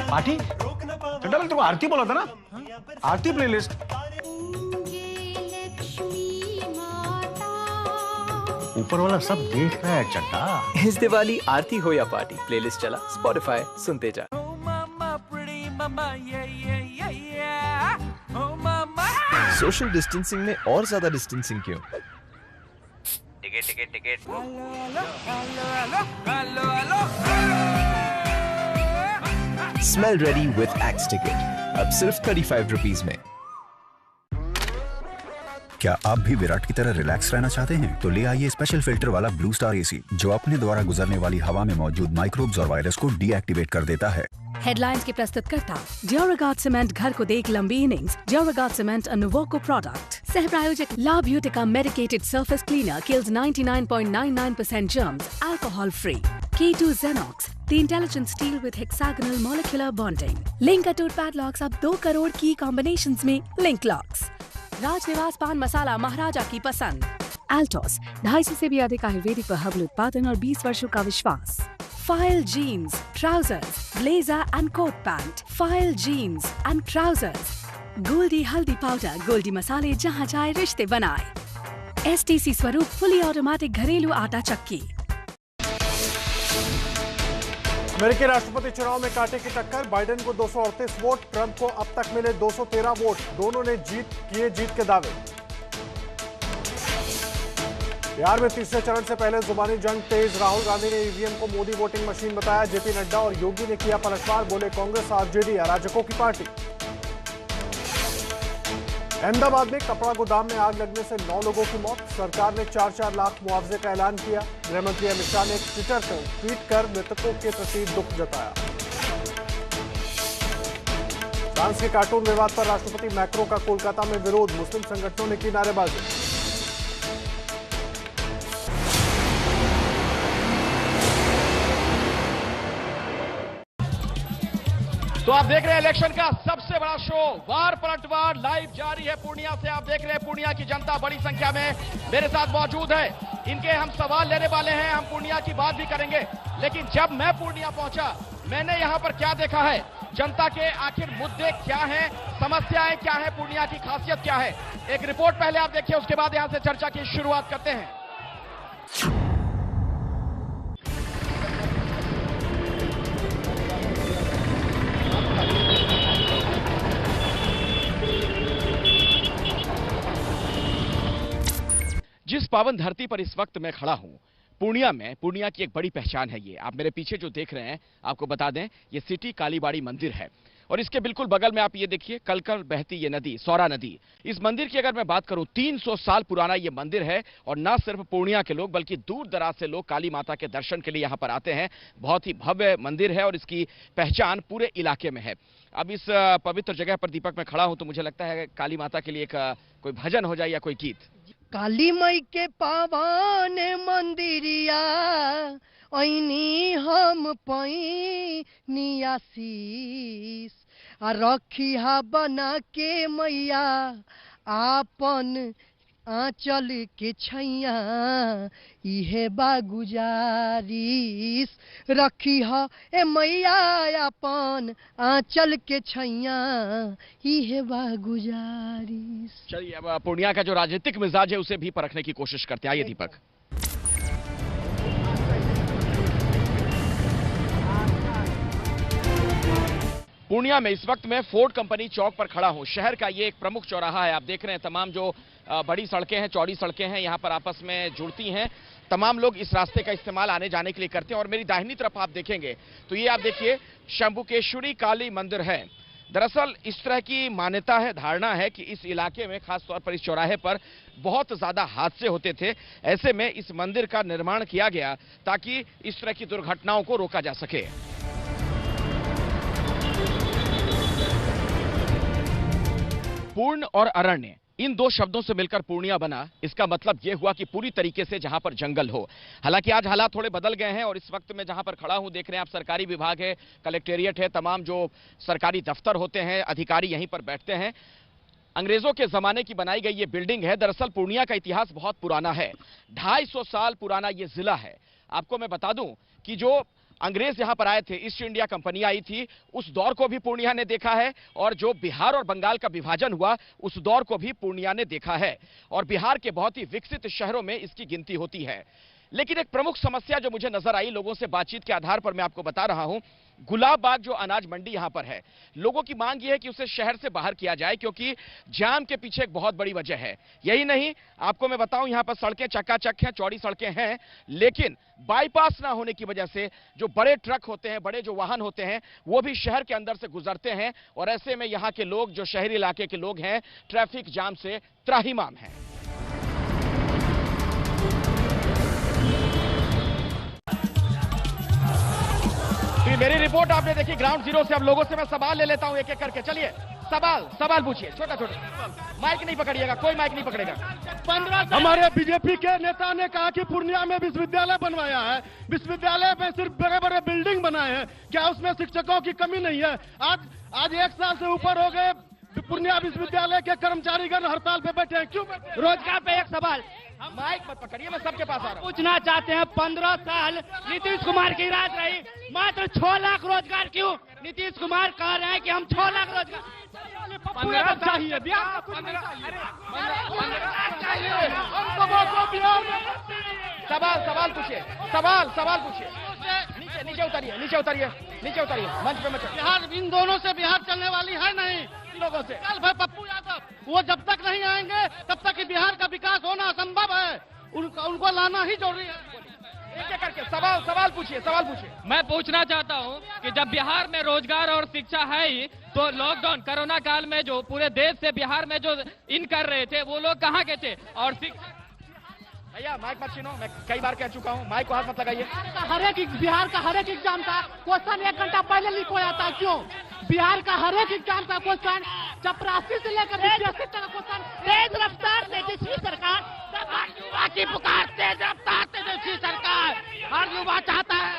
पार्टी? चड्डा तुमको आरती बोला था ना? आरती प्लेलिस्ट। ऊपर वाला सब देख रहा है चड्डा। इस दिवाली आरती हो या पार्टी, प्लेलिस्ट चला स्पॉटिफाई, सुनते जा। सोशल डिस्टेंसिंग में और ज्यादा डिस्टेंसिंग क्यों? Ticket ticket ticket. Smell ready with x ticket, अब सिर्फ 35 रुपीज में। क्या आप भी विराट की तरह रिलैक्स रहना चाहते हैं? तो ले आइए स्पेशल फिल्टर वाला ब्लू स्टार एसी जो अपने द्वारा गुजरने वाली हवा में मौजूद माइक्रोब्स और वायरस को डीएक्टिवेट कर देता है। हेडलाइंस के प्रस्तुतकर्ता ड्यूरागार्ड सीमेंट, घर को देख लंबी innings. Duraguard cement, a Nuvoco product. सह प्रायोजक La Beautica medicated surface cleaner kills 99.99% germs, alcohol free. K2 Xenox, the intelligent steel with hexagonal molecular bonding. Link Attitude padlocks अब 2 करोड़ की कॉम्बिनेशंस में लिंक लॉक्स। राजनिवास पान मसाला, महाराजा की पसंद। Altos, 250 से भी अधिक आयुर्वेदिक व हर्बल उत्पादन और 20 वर्षों का विश्वास। File jeans, trousers, blazer and coat pant. File jeans and trousers. Goldy हल्दी पाउडर, गोल्डी मसाले, जहाँ चाहे रिश्ते बनाए। STC स्वरूप फुली ऑटोमेटिक घरेलू आटा चक्की। अमेरिकी राष्ट्रपति चुनाव में कांटे की टक्कर। बाइडेन को 238 वोट, ट्रंप को अब तक मिले 213 वोट। दोनों ने जीत के दावे। बिहार में तीसरे चरण से पहले जुबानी जंग तेज। राहुल गांधी ने ईवीएम को मोदी वोटिंग मशीन बताया। जेपी नड्डा और योगी ने किया पलटवार, बोले कांग्रेस आरजेडी अराजकों की पार्टी। अहमदाबाद में कपड़ा गोदाम में आग लगने से 9 लोगों की मौत। सरकार ने 4-4 लाख मुआवजे का ऐलान किया। गृहमंत्री अमित शाह ने ट्वीट कर मृतकों के प्रति दुख जताया। फ्रांस के कार्टून विवाद पर राष्ट्रपति मैक्रो का कोलकाता में विरोध। मुस्लिम संगठनों ने की नारेबाजी। तो आप देख रहे हैं इलेक्शन का सबसे बड़ा शो वार पलटवार लाइव जारी है पूर्णिया से। आप देख रहे हैं पूर्णिया की जनता बड़ी संख्या में मेरे साथ मौजूद है। इनके हम सवाल लेने वाले हैं, हम पूर्णिया की बात भी करेंगे। लेकिन जब मैं पूर्णिया पहुंचा, मैंने यहां पर क्या देखा है, जनता के आखिर मुद्दे क्या हैं, समस्याएं क्या हैं, पूर्णिया की खासियत क्या है, एक रिपोर्ट पहले आप देखिए, उसके बाद यहां से चर्चा की शुरुआत करते हैं। जिस पावन धरती पर इस वक्त मैं खड़ा हूं, पूर्णिया में, पूर्णिया की एक बड़ी पहचान है ये। आप मेरे पीछे जो देख रहे हैं, आपको बता दें, ये सिटी कालीबाड़ी मंदिर है और इसके बिल्कुल बगल में आप ये देखिए कलकल बहती ये नदी, सौरा नदी। इस मंदिर की अगर मैं बात करूं, 300 साल पुराना ये मंदिर है और ना सिर्फ पूर्णिया के लोग बल्कि दूर दराज से लोग काली माता के दर्शन के लिए यहां पर आते हैं। बहुत ही भव्य मंदिर है और इसकी पहचान पूरे इलाके में है। अब इस पवित्र जगह पर दीपक मैं खड़ा हूं तो मुझे लगता है काली माता के लिए कोई भजन हो जाए या कोई गीत। काली माई के पावन मंदिरिया ऐनी हम पैनी आशीष, रखी हा बना के मैया आपन आंचल के छैया इहे बा गुजारिश रखी हा ए मैया अपन आंचल के छैया इहे बा गुजारिश। चलिए अब पूर्णिया का जो राजनीतिक मिजाज है उसे भी परखने की कोशिश करते हैं। आइए दीपक। पूर्णिया में इस वक्त मैं फोर्ड कंपनी चौक पर खड़ा हूं। शहर का ये एक प्रमुख चौराहा है। आप देख रहे हैं तमाम जो बड़ी सड़कें हैं, चौड़ी सड़कें हैं, यहां पर आपस में जुड़ती हैं। तमाम लोग इस रास्ते का इस्तेमाल आने जाने के लिए करते हैं। और मेरी दाहिनी तरफ आप देखेंगे तो ये आप देखिए शंभुकेश्वरी काली मंदिर है। दरअसल इस तरह की मान्यता है, धारणा है कि इस इलाके में खासतौर पर इस चौराहे पर बहुत ज्यादा हादसे होते थे। ऐसे में इस मंदिर का निर्माण किया गया ताकि इस तरह की दुर्घटनाओं को रोका जा सके। पूर्ण और अरण्य, इन दो शब्दों से मिलकर पूर्णिया बना। इसका मतलब यह हुआ कि पूरी तरीके से जहां पर जंगल हो। हालांकि आज हालात थोड़े बदल गए हैं और इस वक्त में जहां पर खड़ा हूं देख रहे हैं आप सरकारी विभाग है, कलेक्टेरिएट है, तमाम जो सरकारी दफ्तर होते हैं, अधिकारी यहीं पर बैठते हैं। अंग्रेजों के जमाने की बनाई गई ये बिल्डिंग है। दरअसल पूर्णिया का इतिहास बहुत पुराना है। 250 साल पुराना ये जिला है। आपको मैं बता दूं कि जो अंग्रेज यहां पर आए थे, ईस्ट इंडिया कंपनी आई थी, उस दौर को भी पूर्णिया ने देखा है। और जो बिहार और बंगाल का विभाजन हुआ उस दौर को भी पूर्णिया ने देखा है। और बिहार के बहुत ही विकसित शहरों में इसकी गिनती होती है। लेकिन एक प्रमुख समस्या जो मुझे नजर आई, लोगों से बातचीत के आधार पर मैं आपको बता रहा हूं, गुलाब बाग जो अनाज मंडी यहां पर है, लोगों की मांग यह है कि उसे शहर से बाहर किया जाए क्योंकि जाम के पीछे एक बहुत बड़ी वजह है। यही नहीं, आपको मैं बताऊं यहां पर सड़कें चकाचक हैं, चौड़ी सड़कें हैं, लेकिन बाईपास ना होने की वजह से जो बड़े ट्रक होते हैं, बड़े जो वाहन होते हैं, वो भी शहर के अंदर से गुजरते हैं। और ऐसे में यहां के लोग, जो शहरी इलाके के लोग हैं, ट्रैफिक जाम से त्राहिमाम हैं। मेरी रिपोर्ट आपने देखी ग्राउंड जीरो से। अब लोगों से मैं सवाल ले लेता हूं एक एक करके। चलिए सवाल पूछिए, छोटा छोटा, माइक नहीं पकड़िएगा, कोई माइक नहीं पकड़ेगा। 15 हमारे बीजेपी के नेता ने कहा कि पूर्णिया में विश्वविद्यालय बनवाया है, विश्वविद्यालय में सिर्फ बड़े बड़े बिल्डिंग बनाए हैं, क्या उसमें शिक्षकों की कमी नहीं है? आज 1 साल से ऊपर हो गए पूर्णिया विश्वविद्यालय के कर्मचारीगण हड़ताल पे बैठे हैं, क्यों बैठे? रोजगार पे एक सवाल, माइक मत पकड़िए, मैं सबके पास आ रहा हूं। पूछना चाहते हैं 15 साल नीतीश कुमार की राज रही, मात्र 6 लाख रोजगार क्यों? नीतीश कुमार कह रहे हैं कि हम 6 लाख रोजगार 15 चाहिए, सवाल पूछिए, सवाल पूछिए। नीचे उतारिए, मंच पे मत। बिहार, इन दोनों से बिहार चलने वाली है नहीं। लोगों से कल भाई पप्पू यादव, वो जब तक नहीं आएंगे तब तक कि बिहार का विकास होना असंभव है। उनको लाना ही जरूरी है। एक करके सवाल पूछिए। मैं पूछना चाहता हूं कि जब बिहार में रोजगार और शिक्षा है ही, तो लॉकडाउन कोरोना काल में जो पूरे देश से बिहार में जो इन कर रहे थे वो लोग कहाँ के थे? और भैया माइक मत छीनो, मैं कई बार कह चुका हूँ, माइक को हाथ मत लगाइए। बिहार का हर एक एग्जाम का क्वेश्चन 1 घंटा पहले लीक हो जाता है, क्यों? बिहार का हर एक एग्जाम का क्वेश्चन चपरासी से लेकर 80 तक का क्वेश्चन, तेज रफ्तार तेजस्वी सरकार, युवा की पुकार, तेज रफ्तार तेजस्वी सरकार, हर युवा चाहता है।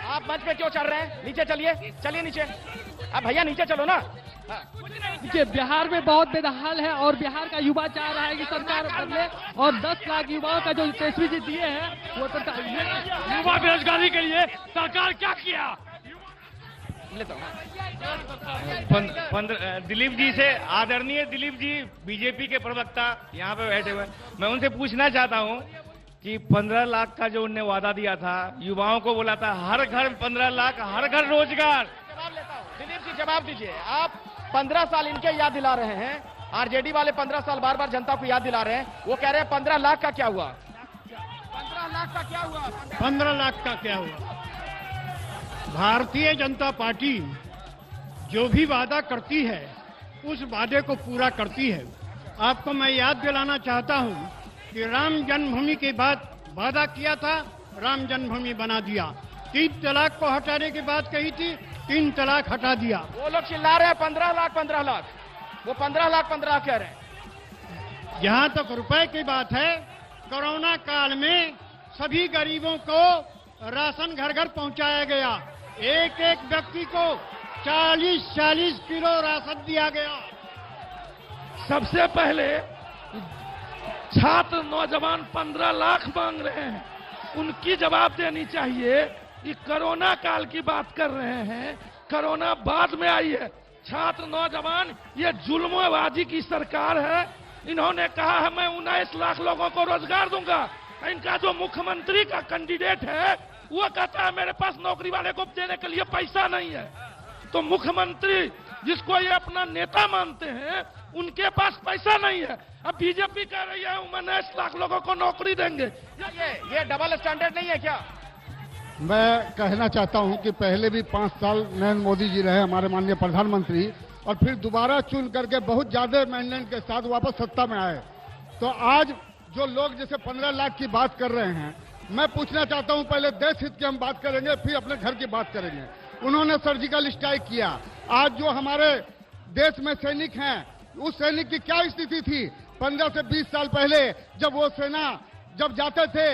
आप मंच पे क्यों चढ़ रहे हैं? नीचे चलिए नीचे। अब भैया नीचे चलो ना। देखिए बिहार में बहुत बेहाल है और बिहार का युवा चाह रहा है कि सरकार बदले और 10 लाख युवाओं का जो तेजस्वी जी दिए हैं वो सरकार, युवा बेरोजगारी के लिए सरकार क्या किया? दिलीप जी से, आदरणीय दिलीप जी बीजेपी के प्रवक्ता यहाँ पे बैठे हुए, मैं उनसे पूछना चाहता हूँ कि 15 लाख का जो उनने वादा दिया था, युवाओं को बोला था हर घर 15 लाख, हर घर रोजगार। जवाब लेता हूँ, दिलीप जी जवाब दीजिए। आप 15 साल इनके याद दिला रहे हैं, आरजेडी वाले 15 साल बार बार जनता को याद दिला रहे हैं, वो कह रहे हैं 15 लाख का क्या हुआ? 15 लाख का क्या हुआ? 15 लाख का क्या हुआ? भारतीय जनता पार्टी जो भी वादा करती है उस वादे को पूरा करती है। आपको मैं याद दिलाना चाहता हूं कि राम जन्मभूमि के बाद वादा किया था, राम जन्मभूमि बना दिया। 3 तलाक को हटाने की बात कही थी, 3 तलाक हटा दिया। वो लोग चिल्ला रहे हैं 15 लाख, वो 15 लाख कह रहे हैं। जहां तक रुपए की बात है, कोरोना काल में सभी गरीबों को राशन घर घर पहुंचाया गया। एक एक व्यक्ति को 40-40 किलो राशन दिया गया। सबसे पहले छात्र नौजवान 15 लाख मांग रहे हैं, उनकी जवाब देनी चाहिए कि कोरोना काल की बात कर रहे हैं, कोरोना बाद में आई है। छात्र नौजवान, ये जुल्मबाजी की सरकार है। इन्होंने कहा है मैं 19 लाख लोगों को रोजगार दूंगा। इनका जो मुख्यमंत्री का कैंडिडेट है वो कहता है मेरे पास नौकरी वाले को देने के लिए पैसा नहीं है। तो मुख्यमंत्री जिसको ये अपना नेता मानते हैं उनके पास पैसा नहीं है। अब बीजेपी कह रही है 19 लाख लोगों को नौकरी देंगे। ये डबल स्टैंडर्ड नहीं है क्या? मैं कहना चाहता हूं कि पहले भी 5 साल नरेंद्र मोदी जी रहे हमारे माननीय प्रधानमंत्री, और फिर दोबारा चुन करके बहुत ज्यादा मैंडेट के साथ वापस सत्ता में आए। तो आज जो लोग जैसे 15 लाख की बात कर रहे हैं, मैं पूछना चाहता हूं, पहले देश हित की हम बात करेंगे, फिर अपने घर की बात करेंगे। उन्होंने सर्जिकल स्ट्राइक किया। आज जो हमारे देश में सैनिक हैं, उस सैनिक की क्या स्थिति थी 15 से 20 साल पहले, जब वो सेना जब जाते थे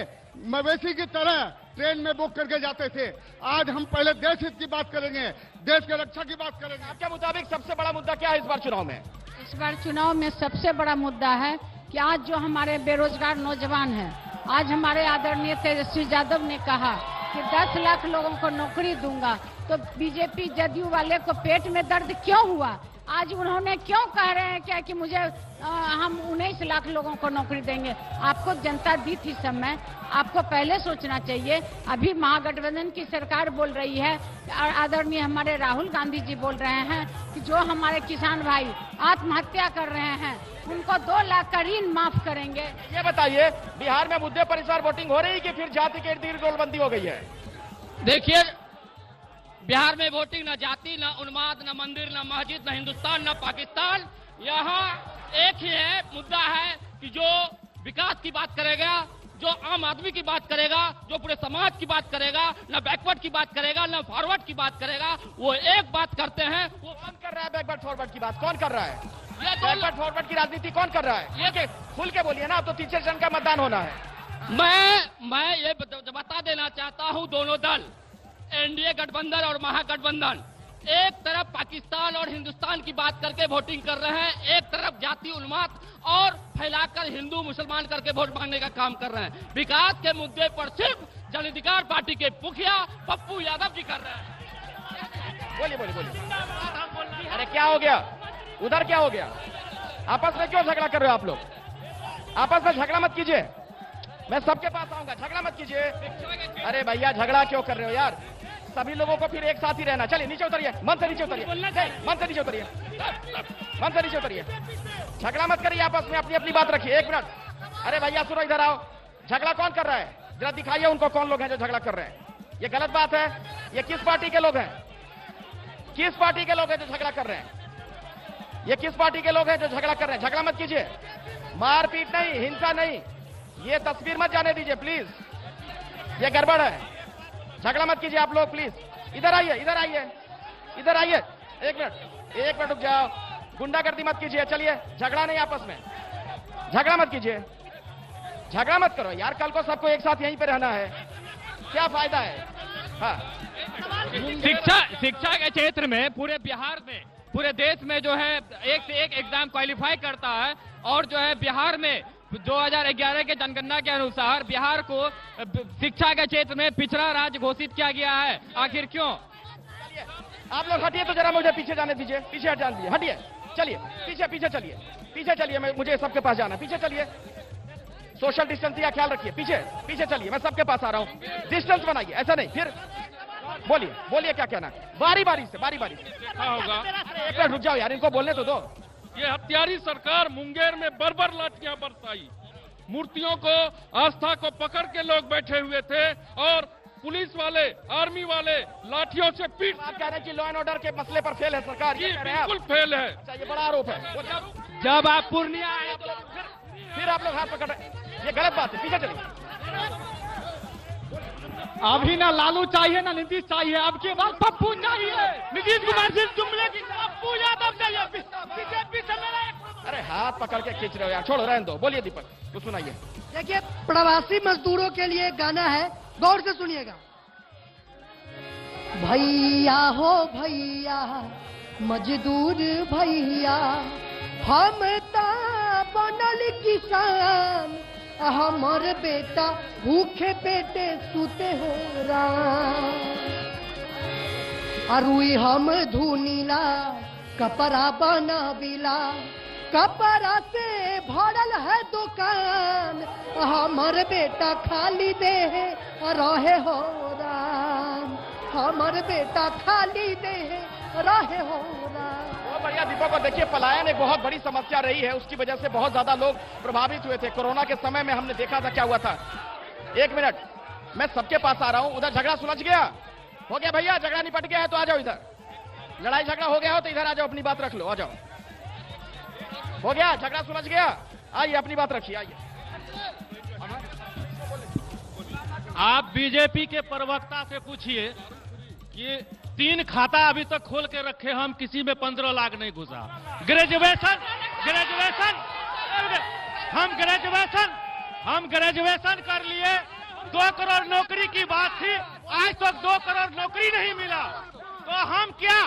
मवेशी की तरह ट्रेन में बुक करके जाते थे। आज हम पहले देश हित की बात करेंगे, देश की रक्षा की बात करेंगे। आपके मुताबिक सबसे बड़ा मुद्दा क्या है इस बार चुनाव में? इस बार चुनाव में सबसे बड़ा मुद्दा है कि आज जो हमारे बेरोजगार नौजवान हैं, आज हमारे आदरणीय तेजस्वी यादव ने कहा कि 10 लाख लोगों को नौकरी दूंगा, तो बीजेपी जदयू वाले को पेट में दर्द क्यों हुआ? आज उन्होंने क्यों कह रहे हैं क्या कि मुझे हम 19 लाख लोगों को नौकरी देंगे? आपको जनता दी थी समय, आपको पहले सोचना चाहिए। अभी महागठबंधन की सरकार बोल रही है, आदरणीय हमारे राहुल गांधी जी बोल रहे हैं कि जो हमारे किसान भाई आत्महत्या कर रहे हैं उनको 2 लाख का ऋण माफ करेंगे। ये बताइए, बिहार में मुद्दे पर इस बार वोटिंग हो रही है कि फिर जाति के इर्द गिर्द गोलबंदी हो गई है? देखिए, बिहार में वोटिंग न जाति, न उन्माद, न मंदिर, न मस्जिद, न हिंदुस्तान, न पाकिस्तान। यहाँ एक ही है मुद्दा है कि जो विकास की बात करेगा, जो आम आदमी की बात करेगा, जो पूरे समाज की बात करेगा, न बैकवर्ड की बात करेगा, न फॉरवर्ड की बात करेगा, वो एक बात करते हैं। वो कौन कर रहा है बैकवर्ड फॉरवर्ड की बात? कौन कर रहा है? ये बैकवर्ड फॉरवर्ड की राजनीति कौन कर रहा है? ये खुल के बोलिए ना, अब तो 3 जन का मतदान होना है। मैं ये बता देना चाहता हूँ, दोनों दल एनडीए गठबंधन और महागठबंधन एक तरफ पाकिस्तान और हिंदुस्तान की बात करके वोटिंग कर रहे हैं, एक तरफ जाति उन्माद और फैलाकर हिंदू मुसलमान करके वोट मांगने का काम कर रहे हैं। विकास के मुद्दे पर सिर्फ जन अधिकार पार्टी के मुखिया पप्पू यादव जी कर रहे हैं। बोलिए। अरे क्या हो गया उधर? क्या हो गया? आपस में क्यों झगड़ा कर रहे हो आप लोग? आपस में झगड़ा मत कीजिए, मैं सबके पास आऊंगा, झगड़ा मत कीजिए। अरे भैया झगड़ा क्यों कर रहे हो यार? सभी लोगों को फिर एक साथ ही रहना। चलिए नीचे उतरिए, मन से नीचे उतरिए, मन से नीचे उतरिए, मन से नीचे उतरिए। झगड़ा मत करिए, आपस में अपनी अपनी बात रखिए। 1 मिनट। अरे भैया सुनो, इधर आओ। झगड़ा कौन कर रहा है? जरा दिखाइए उनको कौन लोग हैं जो झगड़ा कर रहे हैं। ये गलत बात है। ये किस पार्टी के लोग हैं? किस पार्टी के लोग हैं जो झगड़ा कर रहे हैं? ये किस पार्टी के लोग हैं जो झगड़ा कर रहे हैं? झगड़ा मत कीजिए, मारपीट नहीं, हिंसा नहीं, ये तस्वीर मत जाने दीजिए प्लीज, ये गड़बड़ है। झगड़ा मत कीजिए आप लोग प्लीज। इधर आइए, इधर आइए, इधर आइए। 1 मिनट रुक जाओ। गुंडागर्दी मत कीजिए। चलिए, झगड़ा नहीं, आपस में झगड़ा मत कीजिए, झगड़ा मत करो यार। कल को सबको एक साथ यहीं पे रहना है, क्या फायदा है? हाँ। शिक्षा के क्षेत्र में पूरे बिहार में, पूरे देश में जो है एक से एक एग्जाम क्वालिफाई करता है, और जो है बिहार में 2011 के जनगणना के अनुसार बिहार को शिक्षा के क्षेत्र में पिछड़ा राज्य घोषित किया गया है। आखिर क्यों? आप लोग हटिए तो जरा, मुझे पीछे जाने दीजिए, पीछे हट जाने दीजिए, हटिए। चलिए पीछे चलिए, पीछे चलिए, मुझे सबके पास जाना। पीछे चलिए, सोशल डिस्टेंस का ख्याल रखिए। पीछे चलिए, मैं सबके पास आ रहा हूँ। डिस्टेंस बनाइए, ऐसा नहीं। फिर बोलिए क्या कहना है? बारी बारी से। क्या होगा? 1 मिनट रुक जाओ यार, इनको बोलने तो दो। ये हत्यारी सरकार मुंगेर में बर्बर लाठियां बरसाई, मूर्तियों को, आस्था को पकड़ के लोग बैठे हुए थे, और पुलिस वाले, आर्मी वाले लाठियों से पीट। आप कह रहे हैं कि लॉ एंड ऑर्डर के मसले पर फेल है सरकार? ये बिल्कुल फेल है। अच्छा, ये बड़ा आरोप है। जब आप पूर्णिया आए तो फिर आप लोग हाथ पकड़ रहे, ये गलत बात है। पीछे चलिए। अभी ना लालू चाहिए ना नीतीश चाहिए, अब के बाद पप्पू चाहिए। नीतीश कुमार से जुमले की पप्पू यादव चाहिए। बीजेपी से अरे हाथ पकड़ के खींच रहे हो यार, छोड़ो, रहने दो। बोलिए दीपक, कुछ सुनाइए। देखिए, प्रवासी मजदूरों के लिए गाना है, गौर से सुनिएगा। भैया हो भैया मजदूर भैया हम ता बनल किसान हमर बेटा भूखे पेटे सुते हो राम अरुई हम धुनीला कपड़ा बनाविला कपड़ा से भरल है दुकान हमर बेटा खाली दे रहे हो राम हमर बेटा खाली दे रहे हो राम। बहुत बढ़िया दीपक। को देखिए, पलायन एक बहुत बड़ी समस्या रही है, उसकी वजह से बहुत ज्यादा लोग प्रभावित हुए थे। कोरोना के समय में हमने देखा था क्या हुआ था। एक मिनट, मैं सबके पास आ रहा हूं। उधर झगड़ा सुलझ गया, हो गया भैया, झगड़ा निपट गया है तो आ जाओ इधर। लड़ाई झगड़ा हो गया हो तो इधर आ जाओ, अपनी बात रख लो, आ जाओ। हो गया, झगड़ा सुलझ गया, आइए अपनी बात रखिए, आइए। आप बीजेपी के प्रवक्ता से पूछिए कि 3 खाता अभी तक खोल के रखे, हम किसी में 15 लाख नहीं घुसा। ग्रेजुएशन हम ग्रेजुएशन कर लिए। 2 करोड़ नौकरी की बात थी, आज तक 2 करोड़ नौकरी नहीं मिला। तो हम क्या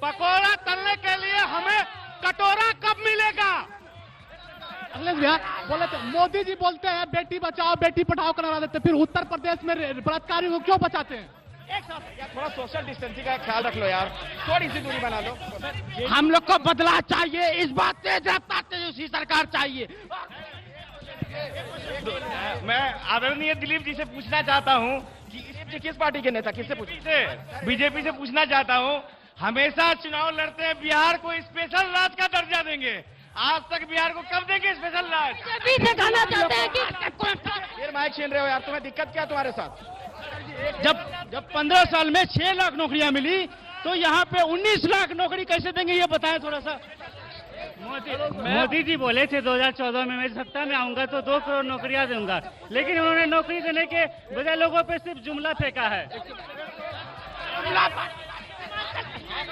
पकौड़ा तलने के लिए हमें कटोरा कब मिलेगा? अखिलेश भैया बोले तो मोदी जी बोलते हैं बेटी बचाओ बेटी पढ़ाओ करवा देते, फिर उत्तर प्रदेश में बलात्कारी को क्यों बचाते हैं? एक साथ यार, थोड़ा सोशल डिस्टेंसिंग का ख्याल रख लो यार, थोड़ी सी दूरी बना लो। हम लोग को बदलाव चाहिए, इस बात से तेजस्वी सरकार चाहिए। मैं आदरणीय दिलीप जी से पूछना चाहता हूं कि दिलीप जी किस पार्टी के नेता, किससे पूछे? बीजेपी से पूछना चाहता हूं। हमेशा चुनाव लड़ते हैं, बिहार को स्पेशल राज्य का दर्जा देंगे, आज तक बिहार को कब देंगे स्पेशल राज्य? फिर माइक छीन रहे हो यार, तुम्हें दिक्कत क्या तुम्हारे साथ? जब 15 साल में 6 लाख नौकरियां मिली तो यहाँ पे 19 लाख नौकरी कैसे देंगे, ये बताएं थोड़ा सा। मोदी जी बोले थे 2014 में मैं सत्ता में आऊंगा तो 2 करोड़ नौकरियां दूंगा, लेकिन उन्होंने नौकरी देने के बजाय लोगों पे सिर्फ जुमला फेंका है।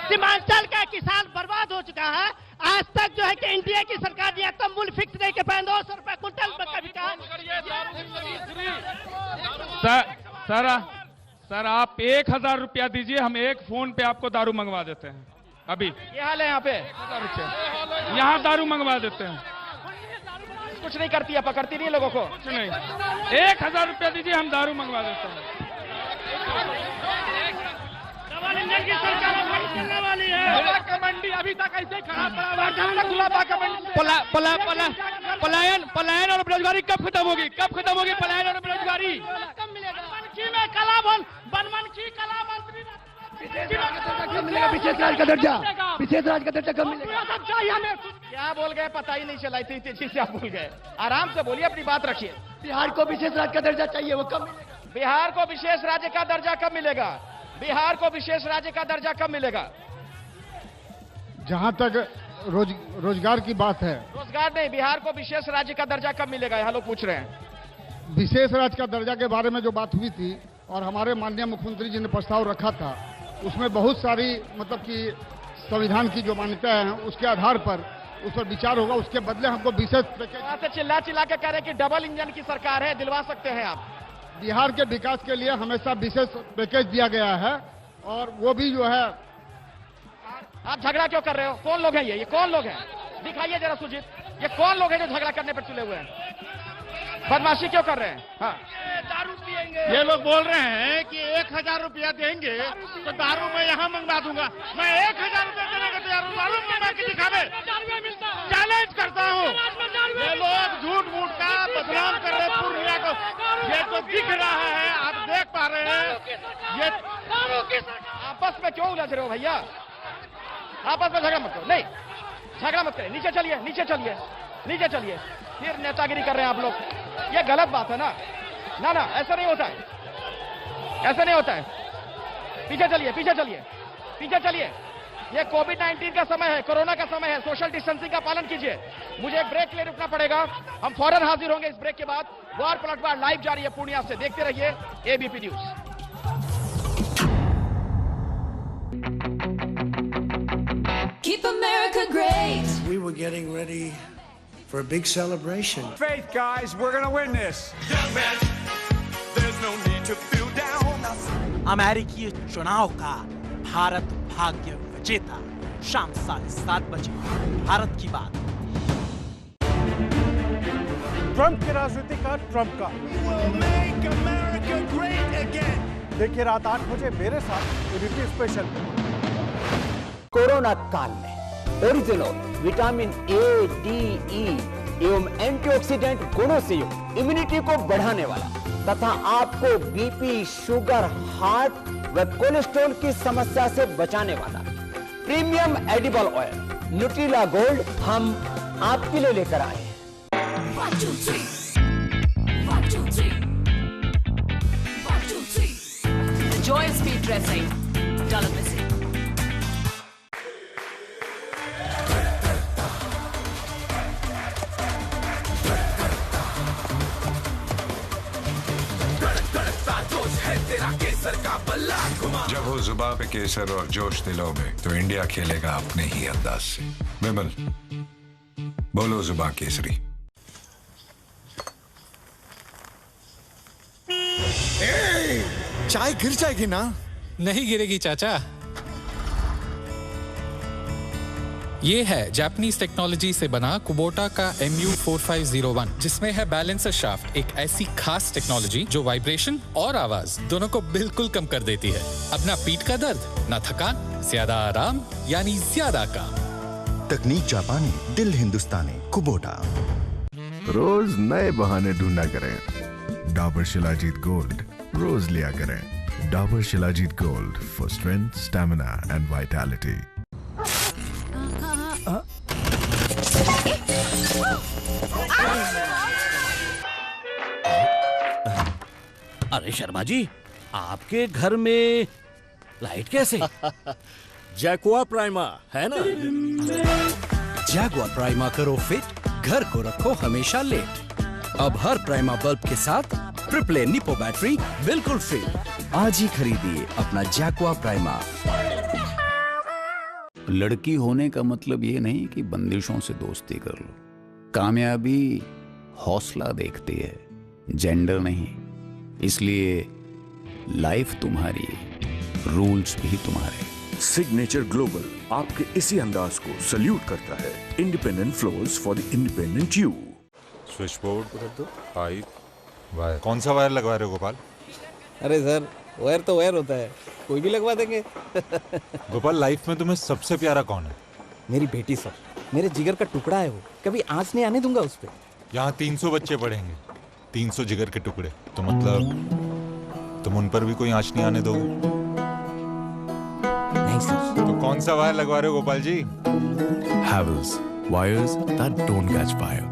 सीमांचल का किसान बर्बाद हो चुका है। आज तक जो है कि एनडीए की सरकार ने कम मूल्य फिक्स नहीं के 200 रुपए कुंटल का बिका। सर आप 1000 रुपया दीजिए, हम एक फोन पे आपको दारू मंगवा देते हैं। अभी ये हाल है यहाँ पे, यहाँ दारू मंगवा देते हैं। कुछ नहीं करती है, पकड़ती नहीं लोगों को, कुछ नहीं। 1000 रुपया दीजिए, हम दारू मंगवा देते हैं। की सरकार चलने वाली है। मंडी अभी तक ऐसे खड़ा पलायन और बेरोजगारी कब खत्म होगी? पलायन और बेरोजगारी कब मिलेगा? बनमनखी कला मंत्री मिलेगा विशेष राज्य का दर्जा, कब मिलेगा? क्या बोल गए पता ही नहीं चला, इतनी तेजी से आप बोल गए। आराम से बोलिए, अपनी बात रखिए। बिहार को विशेष राज्य का दर्जा चाहिए, वो कब मिलेगा? बिहार को विशेष राज्य का दर्जा कब मिलेगा? बिहार को विशेष राज्य का दर्जा कब मिलेगा? जहां तक रोजगार की बात है, रोजगार नहीं, बिहार को विशेष राज्य का दर्जा कब मिलेगा, यहाँ लोग पूछ रहे हैं। विशेष राज्य का दर्जा के बारे में जो बात हुई थी और हमारे माननीय मुख्यमंत्री जी ने प्रस्ताव रखा था, उसमें बहुत सारी मतलब कि संविधान की जो मान्यताएं हैं उसके आधार पर उस पर विचार होगा। उसके बदले हमको विशेष वहां से चिल्ला चिल्ला के कह रहे हैं कि डबल इंजन की सरकार है, दिलवा सकते हैं आप। बिहार के विकास के लिए हमेशा विशेष पैकेज दिया गया है और वो भी जो है। आप झगड़ा क्यों कर रहे हो? कौन लोग हैं ये कौन लोग हैं? दिखाइए जरा सुजीत, ये कौन लोग हैं जो झगड़ा करने पर तुले हुए हैं? बदमाशी क्यों कर रहे हैं? हाँ, दारू पिएंगे। ये लोग बोल रहे हैं कि 1000 रुपया देंगे तो दारू मैं यहाँ मंगवा दूंगा। मैं 1000 रुपया देने का तैयार हूँ, दारू मंगवा के दिखावे। चैलेंज करता हूँ। ये लोग झूठ मूठ का बदनाम कर रहे पूर्णिया को, ये तो दिख रहा है, आप देख पा रहे हैं। ये आपस में क्यों उलझ रहे हो भैया? आपस में झगड़ा मत करो, नहीं झगड़ा मत करें। नीचे चलिए, नीचे चलिए, नीचे चलिए। फिर नेतागिरी कर रहे हैं आप लोग, ये गलत बात है ना। ना ना, ऐसा नहीं होता है, ऐसा नहीं होता है। पीछे चलिए, पीछे चलिए, पीछे चलिए। ये कोविड-19 का समय है, कोरोना का समय है, सोशल डिस्टेंसिंग का पालन कीजिए। मुझे एक ब्रेक के लिए रुकना पड़ेगा, हम फौरन हाजिर होंगे इस ब्रेक के बाद। वार पलटवार लाइव जारी है पूर्णिया से, देखते रहिए ABP news. Keep America great. We were getting ready for a big celebration. Faith, guys, we're gonna win this. Young man, there's no need to feel down. अमेरिकी चुनाव का भारत भाग्य विजेता शाम 7:30 बजे भारत की बात। ट्रंप की राजनीति का ट्रंप का देखिए रात 8 बजे मेरे साथ एबीपी स्पेशल। कोरोना काल में ओरिजिनल विटामिन ए, डी, ई एवं एंटीऑक्सीडेंट गुणों से युक्त इम्यूनिटी को बढ़ाने वाला तथा आपको बीपी, शुगर, हार्ट व कोलेस्ट्रॉल की समस्या से बचाने वाला premium edible oil Nutrela gold हम आपके लिए लेकर आए हैं। Joy Speed Dressing. Don't miss it. जब हो जुबान पे केसर और जोश दिलों में तो इंडिया खेलेगा अपने ही अंदाज से। विमल बोलो जुबान केसरी। चाय गिर जाएगी ना? नहीं गिरेगी चाचा। ये है जापानीज टेक्नोलॉजी से बना कुबोटा का MU4501, जिसमें है बैलेंसर शाफ्ट, एक ऐसी खास टेक्नोलॉजी जो वाइब्रेशन और आवाज दोनों को बिल्कुल कम कर देती है। अब ना पीठ का दर्द, ना थकान, ज्यादा आराम यानी ज्यादा काम। तकनीक जापानी, दिल हिंदुस्तानी, कुबोटा। रोज नए बहाने ढूंढा करें। डाबर शिलाजीत गोल्ड रोज लिया करें। Dabur shilajit gold for strength, stamina and vitality. अरे शर्मा जी, आपके घर में लाइट कैसे? जैकुआ प्राइमा है ना? जैगुआर प्राइमा करो फिट, घर को रखो हमेशा लेट। अब हर प्राइमा बल्ब के साथ ट्रिपल ए निपो बैटरी बिल्कुल फ्री। आज ही खरीदिए अपना जैगुआर प्राइमा। लड़की होने का मतलब ये नहीं कि बंदिशों से दोस्ती कर लो। कामयाबी हौसला देखती है, जेंडर नहीं। इसलिए लाइफ तुम्हारी, रूल्स भी तुम्हारे। सिग्नेचर ग्लोबल आपके इसी अंदाज को सल्यूट करता है। Independent floors for the independent you. Switch board उधर दो, पाइप, वायर। कौन सा वायर लगवा रहे हो गोपाल? अरे सर, वायर तो वायर होता है, कोई भी लगवा देंगे। गोपाल, लाइफ में तुम्हें सबसे प्यारा कौन है? मेरी बेटी सर, मेरे जिगर का टुकड़ा है वो, कभी आंच नहीं आने दूंगा उस पे। यहाँ 300 बच्चे पढ़ेंगे, 300 जिगर के टुकड़े, तो मतलब तुम उन पर भी कोई आंच नहीं आने दोगे? नहीं सर। तो कौन सा वायर लगवा रहे हो Gopal ji? Havells, wires that don't catch fire.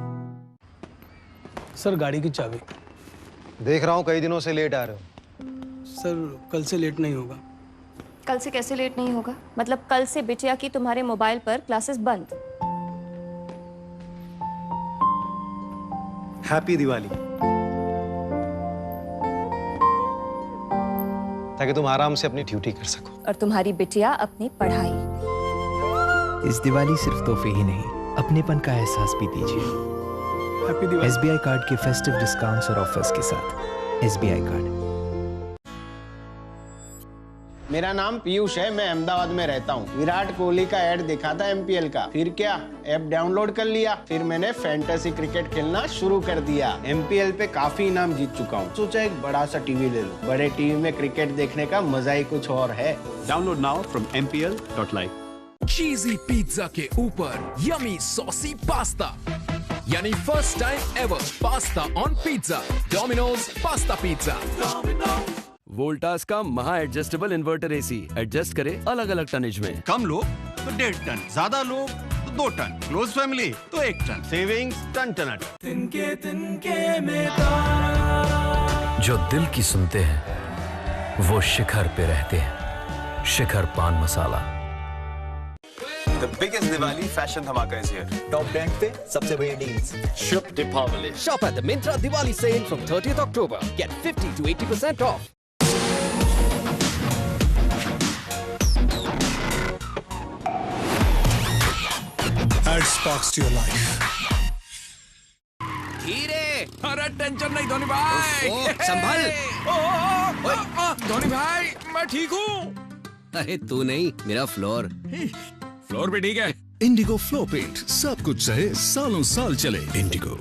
Sir, गाड़ी की चाबी। देख रहा हूँ कई दिनों से लेट आ रहे हो। सर, कल से लेट नहीं होगा। कल से कैसे लेट नहीं होगा? मतलब कल से बिटिया की तुम्हारे मोबाइल पर क्लासेस बंद। हैप्पी दिवाली। ताकि तुम आराम से अपनी ड्यूटी कर सको और तुम्हारी बिटिया अपनी पढ़ाई। इस दिवाली सिर्फ तोहफे ही नहीं, अपनेपन का एहसास भी दीजिए। हैप्पी दिवाली। SBI कार्ड के फेस्टिव डिस्काउंट्स और ऑफर्स के साथ। SBI card. मेरा नाम पीयूष है, मैं अहमदाबाद में रहता हूँ। विराट कोहली का ऐड देखा था MPL का, फिर क्या ऐप डाउनलोड कर लिया, फिर मैंने फैंटेसी क्रिकेट खेलना शुरू कर दिया। MPL पे काफी इनाम जीत चुका हूँ। सोचा एक बड़ा सा टीवी ले लूं। बड़े टीवी में क्रिकेट देखने का मजा ही कुछ और है। Download now from MPL.live। Cheesy pizza के ऊपर यमी सॉसी पास्ता, यानी first time ever pasta on pizza. Domino's pasta pizza. Voltas का महा एडजस्टेबल इन्वर्टर AC एडजस्ट करे अलग अलग टनेज में। कम लोग तो 1.5 टन, ज्यादा लोग तो 2 टन, क्लोज फैमिली तो 1 टन, सेविंग्स टन टन। तिनके में तारा। जो दिल की सुनते हैं वो शिखर पे रहते हैं। Shikhar Pan Masala. The biggest Diwali fashion dhamaka is here. Top brand पे सबसे बड़ी डील्स। शुभ Deepawali. Shop at the Myntra Diwali sale from 30th October. Get 50 to 80% off. Add sparks to your life. धीरे, अरे टेंशन नहीं धोनी भाई। संभल। धोनी भाई मैं ठीक हूँ। अरे तू नहीं, मेरा फ्लोर। फ्लोर भी ठीक है। इंडिगो फ्लोर पेंट, सब कुछ सहे, सालों साल चले। Indigo.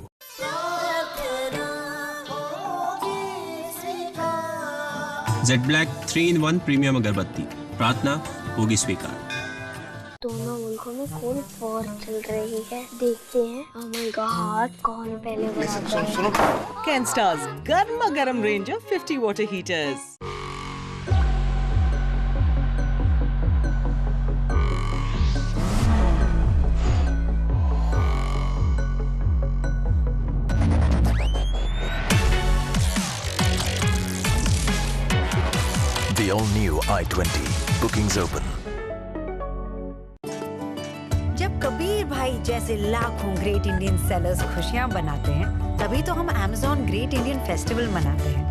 Z black 3-in-1 premium अगरबत्ती, प्रार्थना होगी स्वीकार। दोनों मुल्कों में कौन वॉर चल रही है, देखते हैं। Oh my God, कौन पहले बनाता है? Ken Star's गर्मा गर्म range of 50 water heaters. The all-new i20. Bookings open. जब कबीर भाई जैसे लाखों ग्रेट इंडियन सेलर्स खुशियां बनाते हैं, तभी तो हम Amazon ग्रेट इंडियन फेस्टिवल मनाते हैं।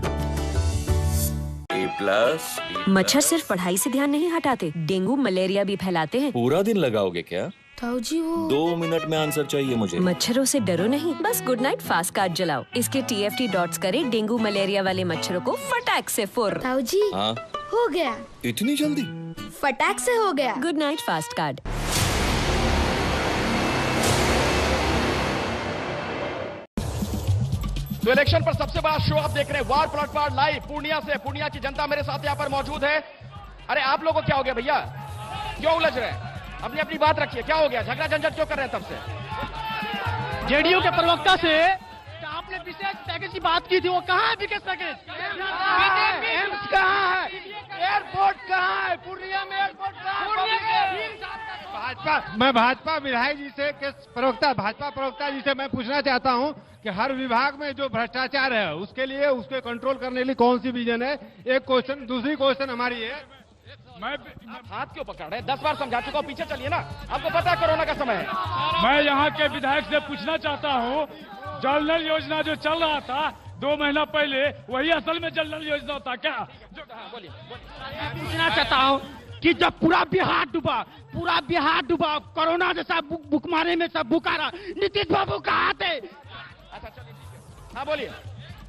मच्छर सिर्फ पढ़ाई से ध्यान नहीं हटाते, डेंगू मलेरिया भी फैलाते हैं। पूरा दिन लगाओगे क्या? ताऊ जी वो 2 मिनट में आंसर चाहिए मुझे। मच्छरों से डरो नहीं, बस गुड नाइट फास्ट कार्ड जलाओ। इसके TFT डॉट्स करे डेंगू मलेरिया वाले मच्छरों को फटाक से फुर। ताऊ जी हाँ? हो गया। इतनी जल्दी? फटाक से हो गया। Good night fast card. तो इलेक्शन पर सबसे बड़ा शो आप देख रहे हैं, वार प्लॉटवार लाइव पूर्णिया से। पूर्णिया की जनता मेरे साथ यहाँ पर मौजूद है। अरे आप लोगों को क्या हो गया भैया, क्यों उलझ रहे हैं? अपनी अपनी बात रखिए, क्या हो गया? झगड़ा झंझट क्यों कर रहे हैं तब से? जेडीयू के प्रवक्ता से आपने विशेष पैकेज की बात की थी, वो कहाँ है विशेष पैकेज? एम्स कहाँ है? एयरपोर्ट कहाँ है? पूर्णिया में एयरपोर्ट कहाँ है? मैं भाजपा विधायक जी से भाजपा प्रवक्ता जी से मैं पूछना चाहता हूं कि हर विभाग में जो भ्रष्टाचार है उसके लिए, उसके कंट्रोल करने के लिए कौन सी विजन है? एक क्वेश्चन। दूसरी क्वेश्चन हमारी है, मैं हाथ क्यों पकड़ रहे हैं? 10 बार समझा चुका हूं, पीछे चलिए ना, आपको पता है कोरोना का समय है। मैं यहाँ के विधायक से पूछना चाहता हूँ, जल नल योजना जो चल रहा था 2 महीना पहले, वही असल में जल नल योजना था क्या? बोलिए। पूछना चाहता हूँ कि जब पूरा बिहार डूबा, कोरोना जैसा भूखमारे में सब भूखा रहा, नीतीश बाबू कहाँ थे? अच्छा चलिए, हाँ बोलिए,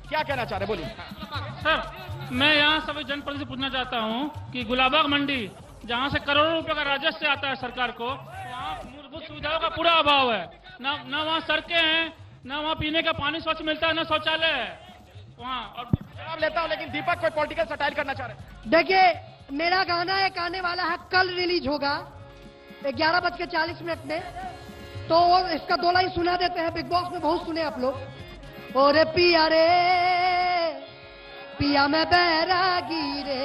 क्या कहना चाह रहे, बोलिए। सर मैं यहाँ सभी जनप्रतिनिधि से पूछना चाहता हूँ कि गुलाबबाग मंडी, जहाँ से करोड़ों रुपए का राजस्व आता है सरकार को, वहाँ मूलभूत सुविधाओं का पूरा अभाव है। न वहाँ सड़कें हैं, न वहाँ पीने का पानी स्वच्छ मिलता है, न शौचालय है वहाँ। और जवाब लेता हूँ, लेकिन दीपक कोई पॉलिटिकल सटाइल करना चाह रहे हैं। देखिए, मेरा गाना एक आने वाला है, कल रिलीज होगा 11:40 में, तो इसका 2 लाइन सुना देते हैं। बिग बॉस में बहुत सुने आप लोग। ओरे पिया रे पिया मैं बैरागी रे,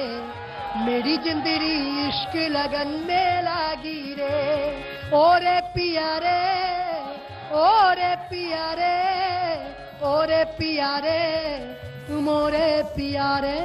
मेरी जिंदगी इश्क लगन में लागी रे। ओरे पिया रे, ओरे पिया रे, ओरे पिया रे, तुम ओरे पिया रे।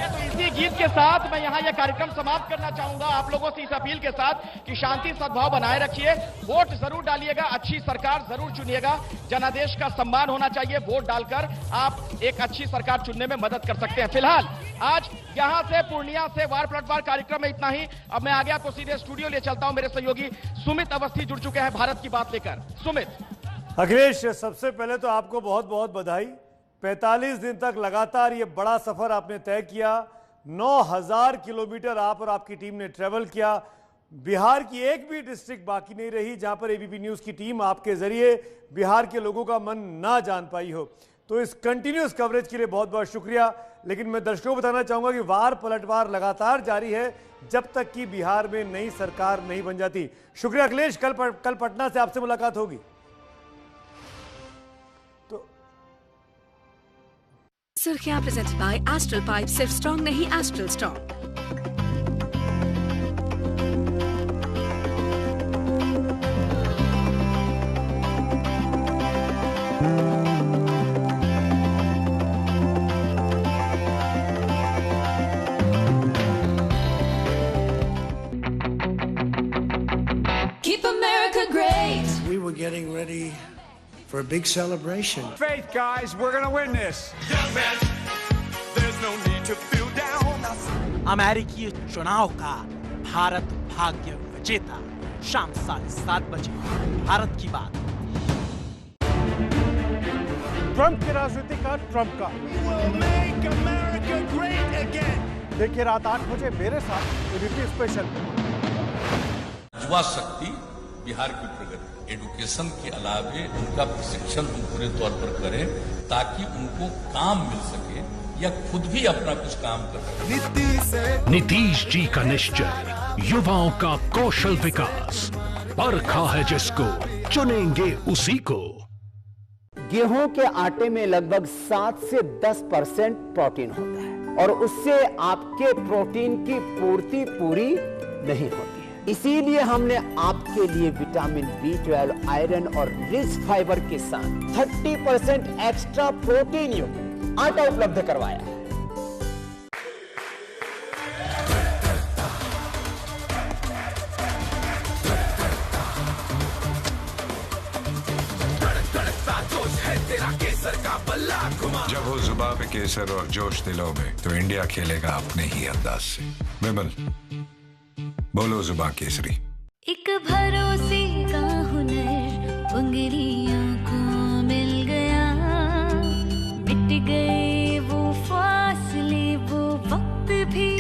तो इसी गीत के साथ मैं यहाँ ये कार्यक्रम समाप्त करना चाहूंगा, आप लोगों से इस अपील के साथ कि शांति सद्भाव बनाए रखिए, वोट जरूर डालिएगा, अच्छी सरकार जरूर चुनिएगा, जनादेश का सम्मान होना चाहिए। वोट डालकर आप एक अच्छी सरकार चुनने में मदद कर सकते हैं। फिलहाल आज यहाँ से पूर्णिया से वार पलटवार कार्यक्रम में इतना ही। अब मैं आगे आपको सीधे स्टूडियो ले चलता हूँ। मेरे सहयोगी सुमित अवस्थी जुड़ चुके हैं भारत की बात लेकर। सुमित। अखिलेश, सबसे पहले तो आपको बहुत बहुत बधाई। 45 दिन तक लगातार ये बड़ा सफर आपने तय किया, 9000 किलोमीटर आप और आपकी टीम ने ट्रेवल किया। बिहार की एक भी डिस्ट्रिक्ट बाकी नहीं रही जहां पर एबीपी न्यूज की टीम आपके जरिए बिहार के लोगों का मन ना जान पाई हो। तो इस कंटिन्यूस कवरेज के लिए बहुत बहुत शुक्रिया। लेकिन मैं दर्शकों को बताना चाहूंगा कि वार पलटवार लगातार जारी है जब तक कि बिहार में नई सरकार नहीं बन जाती। शुक्रिया अखिलेश। कल पटना से आपसे मुलाकात होगी। सुर्खियां प्रेजेंटेड बाय एस्ट्रल पाइप, सिर्फ स्ट्रॉन्ग नहीं, astral strong. Keep America great. We were getting ready for a big celebration. Faith, guys, we're gonna win this. There's no need to feel down. अमेरिकी चुनाव का भारत भाग्य विजेता, शाम 7:30 बजे भारत की बात। ट्रंप की राजनीति का, ट्रंप का। देखिए रात 8 बजे मेरे साथ एबीपी स्पेशल। युवा शक्ति बिहार की प्रगति, एडुकेशन के अलावे उनका प्रशिक्षण हम पूरे तौर पर करें ताकि उनको काम मिल सके या खुद भी अपना कुछ काम कर सके। नीतीश जी का निश्चय, युवाओं का कौशल विकास, परखा है जिसको चुनेंगे उसी को। गेहूं के आटे में लगभग 7 से 10% प्रोटीन होता है और उससे आपके प्रोटीन की पूर्ति पूरी नहीं होती है। इसीलिए हमने आपके लिए विटामिन B12, आयरन और रिच फाइबर के साथ 30% एक्स्ट्रा प्रोटीन युक्त आटा उपलब्ध करवाया है। जब हो जुबा पे केसर और जोश दिलों में, तो इंडिया खेलेगा अपने ही अंदाज से। विमल, बोलो जुबा केसरी। एक भरोसे का हुनर उंगलियों को मिल गया, मिट गए वो फासले, वो वक्त भी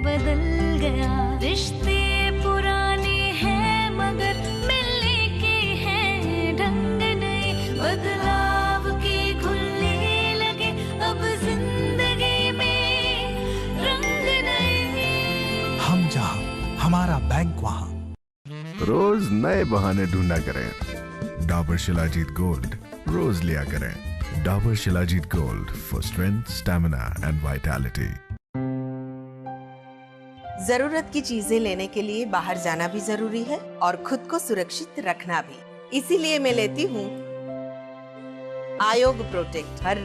बदल गया। रिश्ते पुराने हैं मगर मिलने के हैं ढंग नए, बदलाव के घुलने लगे अब जिंदगी में रंग नए। हम जहाँ, हमारा बैंक वहाँ। रोज नए बहाने ढूंढा करें। डाबर शिलाजीत गोल्ड रोज लिया करें। Dabur shilajit gold for strength, stamina and vitality. जरूरत की चीजें लेने के लिए बाहर जाना भी जरूरी है और खुद को सुरक्षित रखना भी। इसीलिए मैं लेती हूँ आयोग प्रोटेक्ट। हर